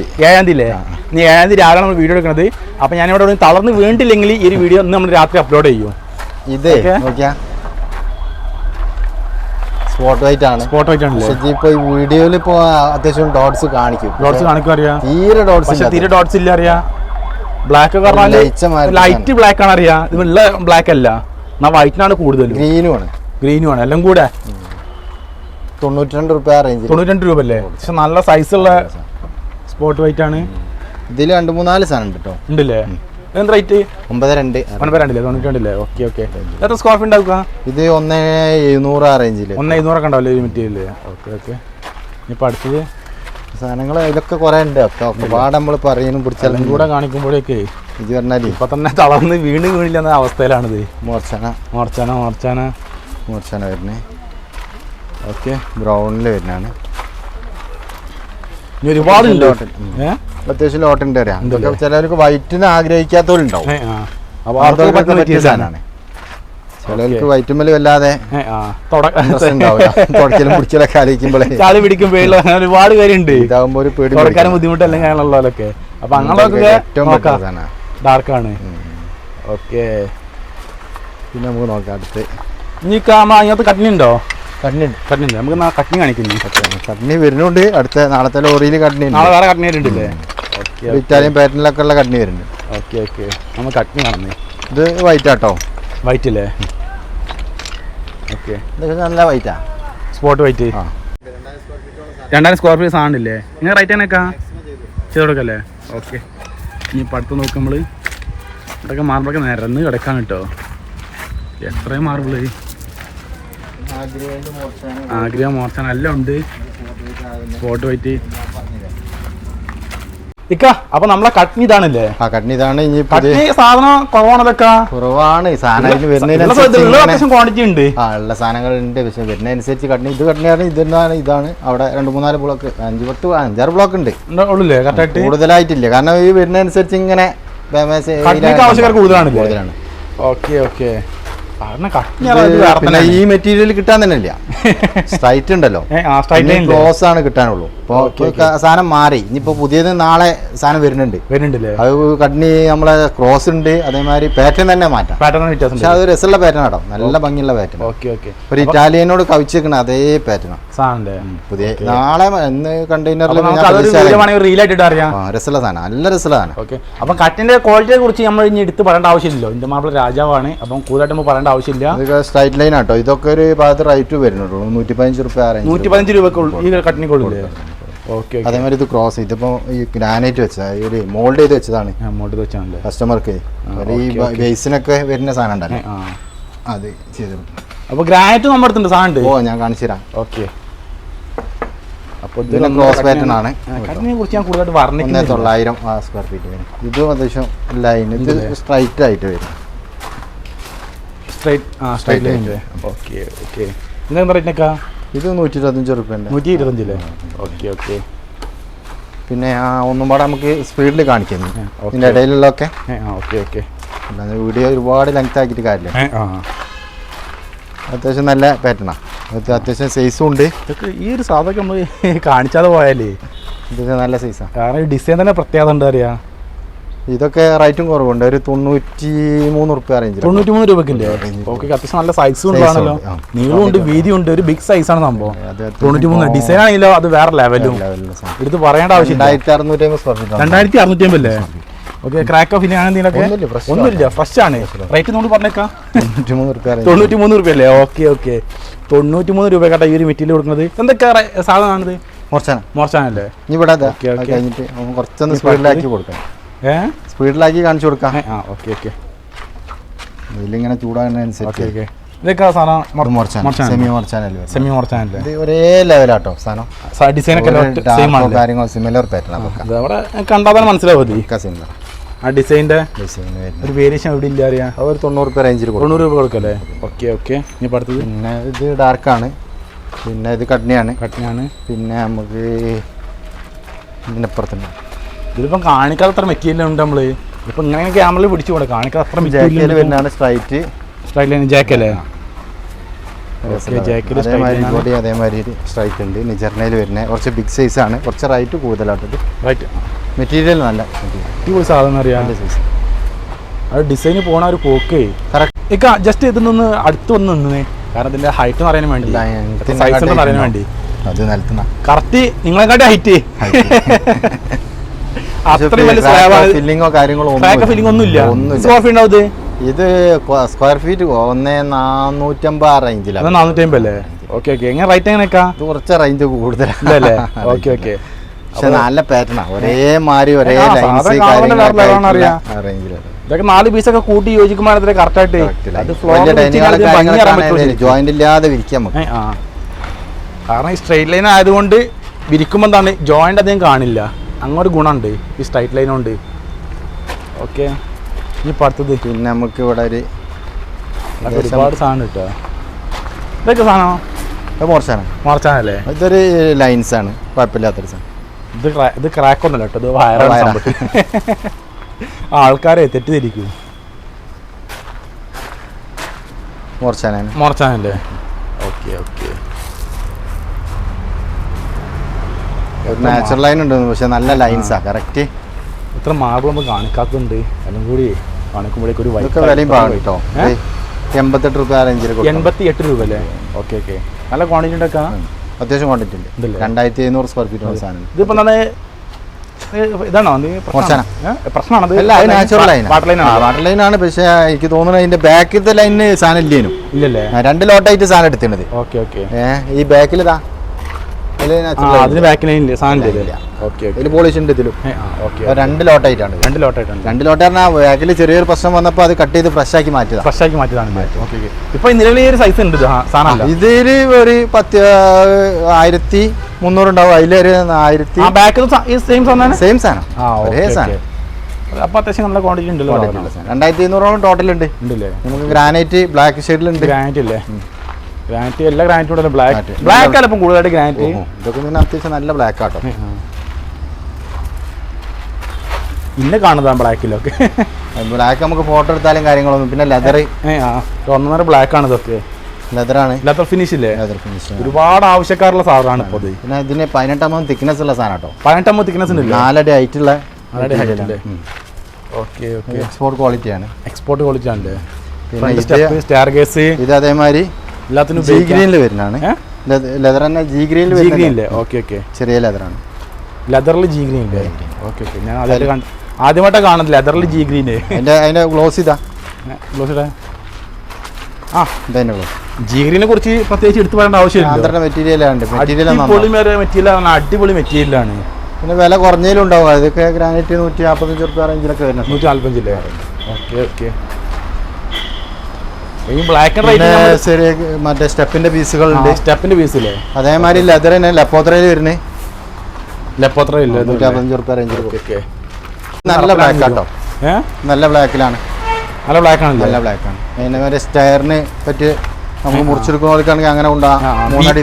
തീയതി അല്ലേ? ഇനി 7-ാം തീയതി രാവിലെ നമ്മൾ വീഡിയോ എടുക്കുന്നത്. അപ്പം ഞാനിവിടെ തളർന്ന് വീണ്ടില്ലെങ്കിൽ ഈ ഒരു വീഡിയോ ഇന്ന് നമ്മൾ രാത്രി അപ്ലോഡ് ചെയ്യും. ഇത് സ്പോട്ട് വൈറ്റ് ആണ്. ഇപ്പൊ ഈ വീഡിയോയിൽ ഇപ്പൊ അത്യാവശ്യം ഡോട്ട്സ് കാണിക്കും. അറിയാം. തീരെ ഡോട്ട്സ് ഇല്ല. അറിയാം. ബ്ലാക്ക് ലൈറ്റ് ബ്ലാക്ക് ആണ്. അറിയാം. ഇത് ഉള്ള ബ്ലാക്ക് അല്ല, വൈറ്റിനാണ് കൂടുതൽ. ഗ്രീനും ആണ് എല്ലാം കൂടെ. 92 റുപ്യ റേഞ്ച്. 92 രൂപ അല്ലേ? പക്ഷെ നല്ല സൈസുള്ള സ്പോട്ട് വൈറ്റ് ആണ്. ഇതിൽ 2-3-4 സാധനം ഉണ്ട് കേട്ടോ. ഉണ്ടല്ലേ? എന്ത് റേറ്റ്? 92 92. ഓക്കെ. എത്ര സ്ക്വയർ ഫീറ്റ് ഉണ്ടാവുക? ഇത് 1.700 റേഞ്ചിൽ. 1.700 ഉണ്ടാവില്ലേ ഈ മെറ്റീരിയൽ? ഓക്കെ. ഇനിയിപ്പോൾ അടുത്തത് സാധനങ്ങൾ ഇതൊക്കെ കുറെ ഉണ്ട്. ഒരുപാട് നമ്മൾ പറയാനും പിടിച്ചാലും കൂടെ കാണിക്കുമ്പോഴേക്ക് ഇത് പറഞ്ഞാൽ ഇപ്പൊ തന്നെ തളർന്ന് വീണില്ലെന്ന അവസ്ഥയിലാണിത്. മോർച്ചാന വരുന്നേ. ഓക്കെ. ബ്രൗണിൽ വരുന്നതാണ്. ഒരുപാട് അത്യാവശ്യം ലോട്ടുണ്ട്. അറിയാം. ചിലവർക്ക് വൈറ്റിന് ആഗ്രഹിക്കാത്തവരുണ്ടാവും. ചിലർക്ക് വൈറ്റുമ്മൽ വല്ലാതെ തുടക്കലും തുടക്കലും പിടിക്കലൊക്കെ ആലോചിക്കുമ്പോഴേ ചളി പിടിക്കും പേടില്ല, അങ്ങനെ ഒരുപാട് കാര്യമുണ്ട്. ഇതാകുമ്പോൾ ഒരു പേടി തുടക്കാനും ബുദ്ധിമുട്ടല്ലെങ്കിൽ അങ്ങനെയുള്ളവരൊക്കെ. അപ്പൊ അങ്ങനെയൊക്കെ ഡാർക്കാണ്. ഓക്കെ, പിന്നെ നമുക്ക് നോക്കാം അടുത്ത്. ഇനി അതിനകത്ത് കട്ടിനുണ്ടോ? കട്ടിനുണ്ട്, നമുക്ക് കട്ടിനി കാണിക്കുന്നു. കട്ടിനി വരുന്നുണ്ട്, അടുത്ത നാളത്തെ ലോറിയിൽ കട്ടിനി. നാളെ വേറെ കട്ടിനി വരുന്നുണ്ടല്ലേ? ഇറ്റാലിയൻ പാറ്റേണിലൊക്കെ ഉള്ള കട്ടിനി വരുന്നുണ്ട്. ഓക്കെ ഓക്കെ, നമ്മൾ കട്ടിനി കാണുന്നേ. ഇത് വൈറ്റ് ആട്ടോ. വൈറ്റ് അല്ലേ? ഓക്കെ, ഇതൊക്കെ നല്ല വൈറ്റാ, സ്പോട്ട് വൈറ്റ്. 2000 സ്ക്വയർ ഫീറ്റ് സാധനമില്ലേ? നിങ്ങൾ റേറ്റ് തന്നെയൊക്കെ ചെയ്ത് കൊടുക്കല്ലേ? ഓക്കെ, ഇനി ഇപ്പം അടുത്ത് നോക്കുമ്പോൾ ഇവിടെയൊക്കെ മാർബിളൊക്കെ നിരന്ന് കിടക്കാൻ കേട്ടോ. എത്രയും മാർബിള്, ആഗ്രഹം മോർച്ചാൻ എല്ലാം ഉണ്ട്. സ്പോട്ട് വൈറ്റ് ഇക്ക. അപ്പൊ നമ്മളെ കട്നി ഇതാണല്ലേ? ആ കട്നി ഇതാണ്. ഇനി സാധനം കുറവാണതൊക്കെ, കുറവാണ് സാധനം ക്വാണ്ടിറ്റി ഉണ്ട്. ആ ഉള്ള സാധനങ്ങളുണ്ട്, പക്ഷെ വരുന്നതനുസരിച്ച് കട്നി. ഇത് കട്നിയാണ്, ഇതാണ് അവിടെ 2-3-4 ബ്ലോക്ക്, 5-10-5-6 ബ്ലോക്ക് ഉണ്ട്. കൂടുതലായിട്ടില്ല, കാരണം ഈ വരുന്നതനുസരിച്ച് ഇങ്ങനെ ആവശ്യക്കാർ കൂടുതലാണ്. ഓക്കെ ഓക്കെ, ഈ മെറ്റീരിയൽ കിട്ടാൻ തന്നെ ഇല്ല. സ്ട്രൈറ്റ് ഉണ്ടല്ലോ, ക്ലോസ് ആണ് കിട്ടാനുള്ളൂ. ഇപ്പൊ സാധനം മാറി, ഇനിയിപ്പോ പുതിയത് നാളെ സാധനം വരുന്നുണ്ടല്ലേ? അത് കട്നി നമ്മളെ ക്രോസ് ഉണ്ട്, അതേമാതിരി പാറ്റേൺ തന്നെ മാറ്റാം. പക്ഷെ അത് രസമുള്ള പാറ്റേൺ ആട്ടോ, നല്ല ഭംഗിയുള്ള പാറ്റേൺ. ഒരു ഇറ്റാലിയനോട് കവിച്ചേക്കണ അതേ പാറ്റേൺ പുതിയ. നാളെ കണ്ടെയ്നറിൽ രസമുള്ള സാധനം, നല്ല രസമുള്ള സാധനം. അപ്പൊ കട്ടിന്റെ ക്വാളിറ്റിയെ കുറിച്ച് നമ്മൾ ഇനി എടുത്ത് പറയേണ്ട ആവശ്യമില്ലല്ലോ. ഇന്ത്യ മാർബിൾ രാജാവാണ്, അപ്പം കൂടുതലായിട്ട് പറയേണ്ട ആവശ്യമില്ല. ഇതൊക്കെ സ്ട്രൈറ്റ് ലൈൻ ആട്ടോ. ഇതൊക്കെ ഒരു ഭാഗത്ത് റേറ്റ് വരുന്നുള്ളൂ, 115 രൂപ. 115 രൂപ ഈ കട്ടിനിക്കുള്ളൂ. അതേമാതിരി ഇത് ക്രോസ്, ഇതിപ്പോ ഈ ഗ്രാനൈറ്റ് വെച്ചതാ, ഒരു മോൾഡ് ചെയ്ത് വെച്ചതാണ്. കസ്റ്റമർക്ക് ഈ ബേസിനൊക്കെ വരുന്ന സാധനം ഉണ്ടല്ലോ, അത് ചെയ്തു. അപ്പൊ ഗ്രാനൈറ്റ് നമ്മുടെ അടുത്തുണ്ട് സാധനം. ഓ, ഞാൻ കാണിച്ചു തരാം. ഓക്കെ, അപ്പോൾ ഇതിന് ക്രോസ് പാറ്റേൺ ആണ്. കട്ടിനെ കുറിച്ച് ഞാൻ കൂടുതലായിട്ട് പറഞ്ഞിട്ടുണ്ട്. 900 സ്ക്വയർ ഫീറ്റ് വരും. ഇതും അത്യാവശ്യം ലൈൻ, ഇത് സ്ട്രൈറ്റ് ആയിട്ട് വരും. Straight line. ഓക്കെ ഓക്കെ, ഇതെന്താ റേറ്റിനൊക്കെ? ഇത് 125 രൂപ. 125 ഓക്കെ ഓക്കെ. പിന്നെ ഒന്നും പാടെ നമുക്ക് സ്പീഡിൽ കാണിക്കുന്നു ഇതിൻ്റെ ഇടയിലുള്ളതൊക്കെ. ഓക്കെ ഓക്കെ, അല്ലാതെ വീഡിയോ ഒരുപാട് ലെങ്ത് ആക്കിയിട്ട് കാര്യമില്ല. അത്യാവശ്യം നല്ല പാറ്റേണാണ്, അത്യാവശ്യം സൈസും ഉണ്ട്. ഇതൊക്കെ ഈ ഒരു സാധനം നമ്മൾ കാണിച്ചാതെ പോയാലേ ഇതൊക്കെ നല്ല സൈസാണ്, കാരണം ഈ ഡിസൈൻ തന്നെ പ്രത്യേകത ഉണ്ട് അറിയാം. ഇതൊക്കെ റേറ്റും കുറവുണ്ട്, ഒരു 93 രൂപ റേഞ്ച്. 93 രൂപക്കില്ലേ? ഓക്കെ, അത്യാവശ്യം നല്ല സൈസും ഉണ്ടാണല്ലോ, നീളമുണ്ട്, വീതിയുണ്ട്, ഒരു ബിഗ് സൈസാണ് സംഭവം. 93 ഡിസൈൻ ആണെങ്കിലോ അത് വേറെ ലെവലും, എടുത്ത് പറയേണ്ട ആവശ്യമില്ല. 2650 അല്ലേ? ഓക്കെ, ക്രാക്ക് ഓഫ് അങ്ങനെയൊക്കെ ഒന്നുമില്ല, ഫ്രഷ് ആണ്. റേറ്റ് നമ്മൾ പറഞ്ഞേക്കാം 93 രൂപ അല്ലേ? ഓക്കെ ഓക്കെ, 93 രൂപ കേട്ടോ ഈ ഒരു മെറ്റീരിയൽ കൊടുക്കുന്നത്. എന്തൊക്കെ സാധനമാണിത്? മോർച്ചാനല്ലേ? ഇവിടെ കഴിഞ്ഞിട്ട് കുറച്ചൊന്ന് സ്പീഡിലാക്കി കൊടുക്കാം, സ്പീഡിലാക്കി കാണിച്ചു കൊടുക്കാം. ഓക്കെ ഓക്കെ, ഇതിലിങ്ങനെ ചൂടാകുന്നതനുസരിച്ച് ഇതൊക്കെ സാധനം സെമി മോർച്ചാനല്ലേ? സെമി മോർച്ചാനല്ലേ? ഇത് ഒരേ ലെവലാട്ടോ സാധനം, ഡിസൈനൊക്കെ കാര്യങ്ങൾ സിമിലർ പാറ്റേൺ. അവിടെ കണ്ടാൽ തന്നെ മനസ്സിലാവും സിമിലർ. ആ ഡിസൈൻ്റെ ഒരു വേരിയേഷൻ എവിടെ ഇല്ല അറിയാം. ഒരു 90 രൂപ റേഞ്ചിൽ 90 രൂപ കൊടുക്കല്ലേ? Okay okay. ഇനി അടുത്തത് പിന്നെ ഇത് ഡാർക്കാണ്, പിന്നെ ഇത് കട്നിയാണ്. പിന്നെ നമുക്ക് ഇതിനപ്പുറത്തുണ്ട്. ഇതിലിപ്പം കാണിക്കാത്ത മെറ്റീരിയൽ ഉണ്ട്. നമ്മൾ ഇപ്പം ഇങ്ങനെ ക്യാമറയിൽ പിടിച്ചു കൂടെ കാണിക്കാത്ത അത്ര മെറ്റീരിയൽ വരുന്നതാണ്. സ്ട്രൈറ്റ് ലൈൻ ജാക്കല്ലേ? അതേമാതിരി സ്ട്രൈറ്റ് ഉണ്ട്. നിജർണയിൽ വരുന്നത് കുറച്ച് ബിഗ് സൈസ് ആണ്, കുറച്ച് റേറ്റ് കൂടുതലാട്ടത്. റൈറ്റ്, മെറ്റീരിയൽ നല്ല അടിപൊളി സാധനം അറിയാം. അത് ഡിസൈന് പോണ ഒരു പോക്കേ കറക്റ്റ്. ഇക്ക ജസ്റ്റ് ഇതിനൊന്ന് അടുത്ത് വന്ന് നിന്നേ, കാരണം ഇതിന്റെ ഹൈറ്റ് എന്ന് അറിയാൻ വേണ്ടി, സൈസ് ഉണ്ടെന്ന് അറിയാൻ വേണ്ടി. അത് നിലത്തുന്ന കറക്റ്റ് നിങ്ങളെക്കാട്ടി ഹൈറ്റ് ഫില്ലിങ്ങോ കാര്യങ്ങളോ ഒന്നുമില്ല. സ്ക്വയർ ഫീറ്റ് ഉണ്ടാവും ഇത് സ്ക്വയർ ഫീറ്റ് 1450 റേഞ്ചിലാണ്. 450 അല്ലേ? Okay okay. എങ്ങനെ റേറ്റ് എങ്ങനെയൊക്കെ? ഇത് കുറച്ച് റേഞ്ച് കൂടുതലാണ്. ഓക്കെ ഓക്കെ, പക്ഷെ നല്ല പാറ്റേണാ, ഒരേ മാതിരി ഒരേ ഇതൊക്കെ 4 പീസൊക്കെ കൂട്ടി യോജിക്കുമ്പോൾ കറക്റ്റായിട്ട് ജോയിന്റ് ഇല്ലാതെ വിരിക്കാൻ. കാരണം ഈ സ്ട്രൈറ്റ് ലൈൻ ആയതുകൊണ്ട് വിരിക്കുമ്പോൾ എന്താണ് ജോയിന്റ് അധികം കാണില്ല, അങ്ങോട്ട് ഗുണമുണ്ട് ഈ സ്ട്രൈറ്റ് ലൈൻ കൊണ്ട്. ഓക്കെ, ഇനി അടുത്തത് പിന്നെ നമുക്ക് ഇവിടെ ഒരുപാട് സാധനം കിട്ടുക. ഇതൊക്കെ സാധനം മോർച്ചാനല്ലേ? ഇതൊരു ലൈൻസ് ആണ്, കുഴപ്പമില്ലാത്തൊരു സാധനം. ഇത് ക്രാക്ക് ഒന്നുമല്ല കേട്ടോ, ഇത് വയറാണ്. ആൾക്കാരെ തെറ്റിദ്ധരിക്കും. മോർച്ചാനല്ലേ? Okay okay. നാച്ചുറൽ ലൈൻ ഉണ്ട്, പക്ഷെ നല്ല ലൈൻസാ കറക്റ്റ്. ഇത്ര മാർബിൾ നമ്മൾ കാണിക്കാത്തുണ്ട്, എല്ലാം കൂടി കാണിക്കുമ്പോഴേക്കും ഒരു വിലയും പാടും കേട്ടോ. 88 രൂപ റേഞ്ചിൽ. 88 രൂപ അല്ലേ? Okay okay. നല്ല ക്വാണ്ടിറ്റി ഉണ്ടൊക്കെ, അത്യാവശ്യം ക്വാണ്ടിറ്റി ഉണ്ട്. 2700 സ്ക്വയർ ഫീറ്റ് സാധനം. ഇതിപ്പോ എന്താണ്, ഇതാണോ പ്രശ്നമാണത്? വാട്ടർ ലൈൻ ആണ്, പക്ഷെ എനിക്ക് തോന്നുന്നത് അതിന്റെ ബാക്കിലത്തെ ലൈനിന് സാധനം ഇല്ലേനും. ഇല്ലല്ലേ? 2 ലോട്ടായിട്ട് സാധനം എടുത്തിട്ടുണ്ട്. Okay okay. ഈ ബാക്കിൽ ഇതാ അതിന് ബാക്ക് ലൈനില്ല സാധനം ഇല്ല. ഓക്കെ ഇതിൽ പോളിഷ് ഉണ്ട് ഇതിലും. 2 ലോട്ടായിട്ടാണ്. 2 ലോട്ടായിട്ടാണ്. 2 ലോട്ട് പറഞ്ഞാൽ ബാക്കിൽ ചെറിയൊരു പ്രശ്നം വന്നപ്പോൾ അത് കട്ട് ചെയ്ത് ഫ്രഷ് ആക്കി മാറ്റിയതാണ്. ഇപ്പൊ നിലവിൽ ഒരു സൈസ് ഉണ്ട് സാധനം. ഇതില് ഒരു 1300 ഉണ്ടാവും. അതിലൊരു 1000 സെയിം സാധനം, ഒരേ സാധനം. അപ്പൊ അത്യാവശ്യം നല്ല ക്വാണ്ടിറ്റി ഉണ്ടല്ലോ. 2500 ടോട്ടൽ ഉണ്ട്. നമുക്ക് ഗ്രാനൈറ്റ് ബ്ലാക്ക് ഷെയ്ഡിലുണ്ട്. ഗ്രാനൈറ്റ് അല്ലേ? ഗ്രാനൈറ്റ് എല്ലാ ഗ്രാനൈറ്റും ഉണ്ടല്ലോ. ബ്ലാക്ക് അല്ല ഇപ്പം കൂടുതലായിട്ട് ഗ്രാനൈറ്റ്. ഇതൊക്കെ പിന്നെ അത്യാവശ്യം നല്ല ബ്ലാക്ക് ആട്ടോ. ഇന്നെ കാണുന്നതാണ് ബ്ലാക്കിലൊക്കെ. ബ്ലാക്ക് നമുക്ക് ഫോട്ടോ എടുത്താലും കാര്യങ്ങളൊന്നും. പിന്നെ ലെതർ ഒന്നര ബ്ലാക്ക് ആണ്. ഇതൊക്കെ ലെതറാണ്. ലെതർ ഫിനിഷ് ഇല്ലേ? ലെതർ ഫിനിഷ് ഒരുപാട് ആവശ്യക്കാരുള്ള സാധനമാണ് ഇപ്പോൾ. പിന്നെ ഇതിന് 18mm തിക്നെസ് ഉള്ള സാധനം കേട്ടോ. 18mm തിക്നെസ് ഉണ്ട്. 4 അടി ഹൈറ്റ് ഉള്ള. Okay okay. എക്സ്പോർട്ട് ക്വാളിറ്റി ആണ്. എക്സ്പോർട്ട് ക്വാളിറ്റി ആണ്. സ്റ്റെയർ കേസ് ഇത് അതേമാതിരി എല്ലാത്തിനും ജി ഗ്രീനിൽ വരുന്നതാണ്. ലെതർ തന്നെ ജി ഗ്രീനിൽ വരുന്നില്ലേ? Okay okay. ചെറിയ ലെതറാണ്. ലെതറിൽ ജി ഗ്രീൻ ഇല്ലേ? Okay okay. ഞാൻ ആദ്യമായിട്ടാണ് കാണുന്നത് ലെതറിൽ ജി ഗ്രീൻ. അതിന്റെ ഗ്ലോസ് ഇതാ. ഗ്ലോസ് ഇതാ. ഇതന്നെ ഗ്ലോസ്. ജി ഗ്രീനെ കുറിച്ച് പ്രത്യേകിച്ച് എടുത്തു പറയേണ്ട ആവശ്യമില്ല. മെറ്റീരിയലാണ്. അടിപൊളി മെറ്റീരിയലാണ്. പിന്നെ വില കുറഞ്ഞതിലും ഉണ്ടാവും. അതൊക്കെ ഗ്രാനൈറ്റ് 145 രൂപ റേഞ്ചിലൊക്കെ വരുന്നത്. 145 ഓക്കെ ഓക്കെ. ഈ ബ്ലാക്ക് ആൻഡ് വൈറ്റ് മറ്റേ സ്റ്റെപ്പിന്റെ പീസുകളുണ്ട്. സ്റ്റെപ്പിന്റെ പീസില്ലേ? അതേമാതിരി ലെതർ തന്നെ ലെപ്പോത്രയിൽ വരുന്നത്. 145 രൂപ റേഞ്ചിൽ. നല്ല ബ്ലാക്ക് ആട്ടോ. നല്ല ബ്ലാക്കിലാണ്. നല്ല ബ്ലാക്ക് ആണ്. നല്ല ബ്ലാക്ക് ആണ്. അതിന്റെ സ്റ്റയറിന് പറ്റി നമുക്ക് മുറിച്ചെടുക്കുന്നവർക്കാണെങ്കിൽ അങ്ങനെ ഉണ്ടാവും.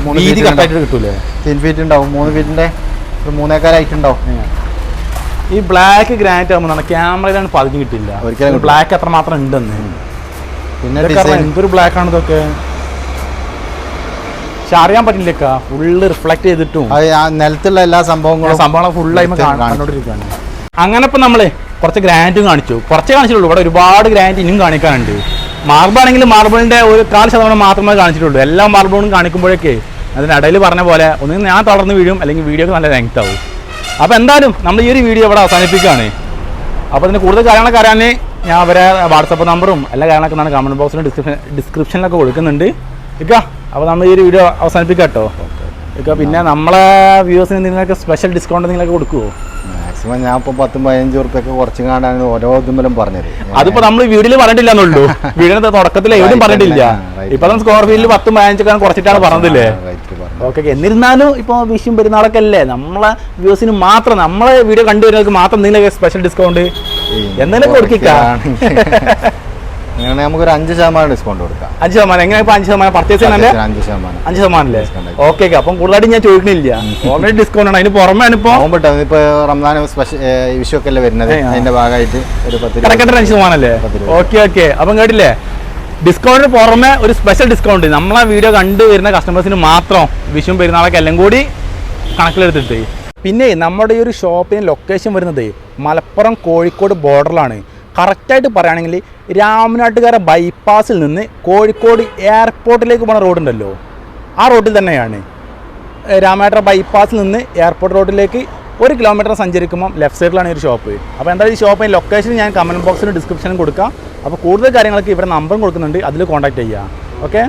3 കിട്ടൂലേ? 3 ഫീറ്റ് ഉണ്ടാവും. 3 ഫീറ്റിന്റെ 3.25 ഹൈറ്റ് ഉണ്ടാവും. ഈ ബ്ലാക്ക് ഗ്രാനൈറ്റ് ആകുമ്പോൾ ക്യാമറയിലാണ് പതിഞ്ഞ് കിട്ടില്ല ഒരിക്കലും. ബ്ലാക്ക് എത്രമാത്രം ഉണ്ടെന്ന്. പിന്നെ എന്തൊരു ബ്ലാക്ക് ആണ് ഇതൊക്കെ. പക്ഷെ അറിയാൻ പറ്റില്ലേക്കാ, ഫുള്ള് റിഫ്ലക്ട് ചെയ്തിട്ടും നിലത്തുള്ള എല്ലാ സംഭവങ്ങളും ഫുള്ളായി കണ്ടോണ്ടിരിക്കുകയാണ്. അങ്ങനെ ഇപ്പം നമ്മള് കുറച്ച് ഗ്രാനൈറ്റും കാണിച്ചു. കുറച്ചേ കാണിച്ചിട്ടുള്ളൂ. ഇവിടെ ഒരുപാട് ഗ്രാനൈറ്റ് ഇനിയും കാണിക്കാനുണ്ട്. മാർബിൾ ആണെങ്കിൽ മാർബിളിന്റെ ഒരു 4% മാത്രമേ കാണിച്ചിട്ടുള്ളൂ. എല്ലാ മാർബിളും കാണിക്കുമ്പോഴേക്ക് അതിനിടയിൽ പറഞ്ഞ പോലെ ഒന്നും ഞാൻ തളർന്ന് വീഴും, അല്ലെങ്കിൽ വീഡിയോക്ക് നല്ല ലെങ്ത് ആവും. അപ്പോൾ എന്തായാലും നമ്മൾ ഈ ഒരു വീഡിയോ ഇവിടെ അവസാനിപ്പിക്കുകയാണ്. അപ്പോൾ അതിന് കൂടുതൽ കാര്യങ്ങളൊക്കെ അറിയാൻ ഞാൻ അവരെ വാട്സപ്പ് നമ്പറും എല്ലാ കാര്യങ്ങളൊക്കെ ഞാൻ കമൻറ്റ് ബോക്സിലും ഡിസ്ക്രിപ്ഷനിലൊക്കെ കൊടുക്കുന്നുണ്ട് ഇക്ക. അപ്പോൾ നമ്മൾ ഈ ഒരു വീഡിയോ അവസാനിപ്പിക്കാം കേട്ടോ ഇക്ക. പിന്നെ നമ്മളെ വ്യൂവേഴ്സിന് എന്തെങ്കിലുമൊക്കെ സ്പെഷ്യൽ ഡിസ്കൗണ്ട് എന്തെങ്കിലുമൊക്കെ കൊടുക്കുമോ? മാക്സിമം ഞാൻ ഇപ്പോൾ 10-15 ഉറുപ്പൊക്കെ കുറച്ച് കാണാൻ ഓരോ ഇതുമ്പോഴും പറഞ്ഞത്. അതിപ്പോൾ നമ്മൾ വീഡിയോയിൽ പറഞ്ഞിട്ടില്ലെന്നുള്ളൂ. വീഡിയോയുടെ തുടക്കത്തിൽ എവിടെയും പറഞ്ഞിട്ടില്ല. ഇപ്പം സ്ക്വയർ ഫീറ്റിൽ 10-15 കുറച്ചിട്ടാണ് പറഞ്ഞതില്ലേ? ഓക്കെ. എന്നിരുന്നാലും ഇപ്പോൾ വിഷും പെരുന്നാളൊക്കെ അല്ലേ, നമ്മളെ വ്യൂസിന് മാത്രം, നമ്മളെ വീഡിയോ കണ്ടുവരുന്നവർക്ക് മാത്രം എന്തെങ്കിലും സ്പെഷ്യൽ ഡിസ്കൗണ്ട് എന്തെങ്കിലും കൊടുക്കാം. അങ്ങനെ നമുക്കൊരു 5% ഡിസ്കൗണ്ട് കൊടുക്കാം. 5%? എങ്ങനെ? 5% പർച്ചേസ് ചെയ്യാനല്ലേ? 5% അല്ലേ? ഓക്കെ. അപ്പം കൂടുതലായിട്ട് ഞാൻ ചോദിക്കുന്നില്ല. ഓൾറെഡി ഡിസ്കൗണ്ട് ആണ്. അതിന് പുറമെ ഇപ്പൊ റംസാൻ വിഷുവൊക്കെ അല്ലേ വരുന്നത്, അതിന്റെ ഭാഗമായിട്ട് ഒരു 5% അല്ലേ? Okay okay. അപ്പം കേട്ടില്ലേ, ഡിസ്കൗണ്ടിന് പുറമെ ഒരു സ്പെഷ്യൽ ഡിസ്കൗണ്ട് നമ്മളെ വീഡിയോ കണ്ടു വരുന്ന കസ്റ്റമേഴ്സിന് മാത്രം വിഷും പെരുന്നാളൊക്കെ എല്ലാം കൂടി കണക്കിലെടുത്തിട്ട്. പിന്നെ നമ്മുടെ ഈ ഒരു ഷോപ്പിന് ലൊക്കേഷൻ വരുന്നത് മലപ്പുറം കോഴിക്കോട് ബോർഡറിലാണ്. കറക്റ്റായിട്ട് പറയുകയാണെങ്കിൽ രാമനാട്ടുകര ബൈപ്പാസിൽ നിന്ന് കോഴിക്കോട് എയർപോർട്ടിലേക്ക് പോകുന്ന റോഡുണ്ടല്ലോ, ആ റോഡിൽ തന്നെയാണ്. രാമനാട്ടുകര ബൈപ്പാസിൽ നിന്ന് എയർപോർട്ട് റോഡിലേക്ക് 1 കിലോമീറ്റർ സഞ്ചരിക്കുമ്പോൾ ലെഫ്റ്റ് സൈഡിലാണ് ഈ ഒരു ഷോപ്പ്. അപ്പോൾ എന്തായാലും ഈ ഷോപ്പിൻ്റെ ലൊക്കേഷൻ ഞാൻ കമൻറ്റ് ബോക്സിലും ഡിസ്ക്രിപ്ഷനും കൊടുക്കാം. അപ്പോൾ കൂടുതൽ കാര്യങ്ങൾക്ക് ഇവിടെ നമ്പറും കൊടുക്കുന്നുണ്ട്, അതിൽ കോൺടാക്ട് ചെയ്യുക. ഓക്കെ.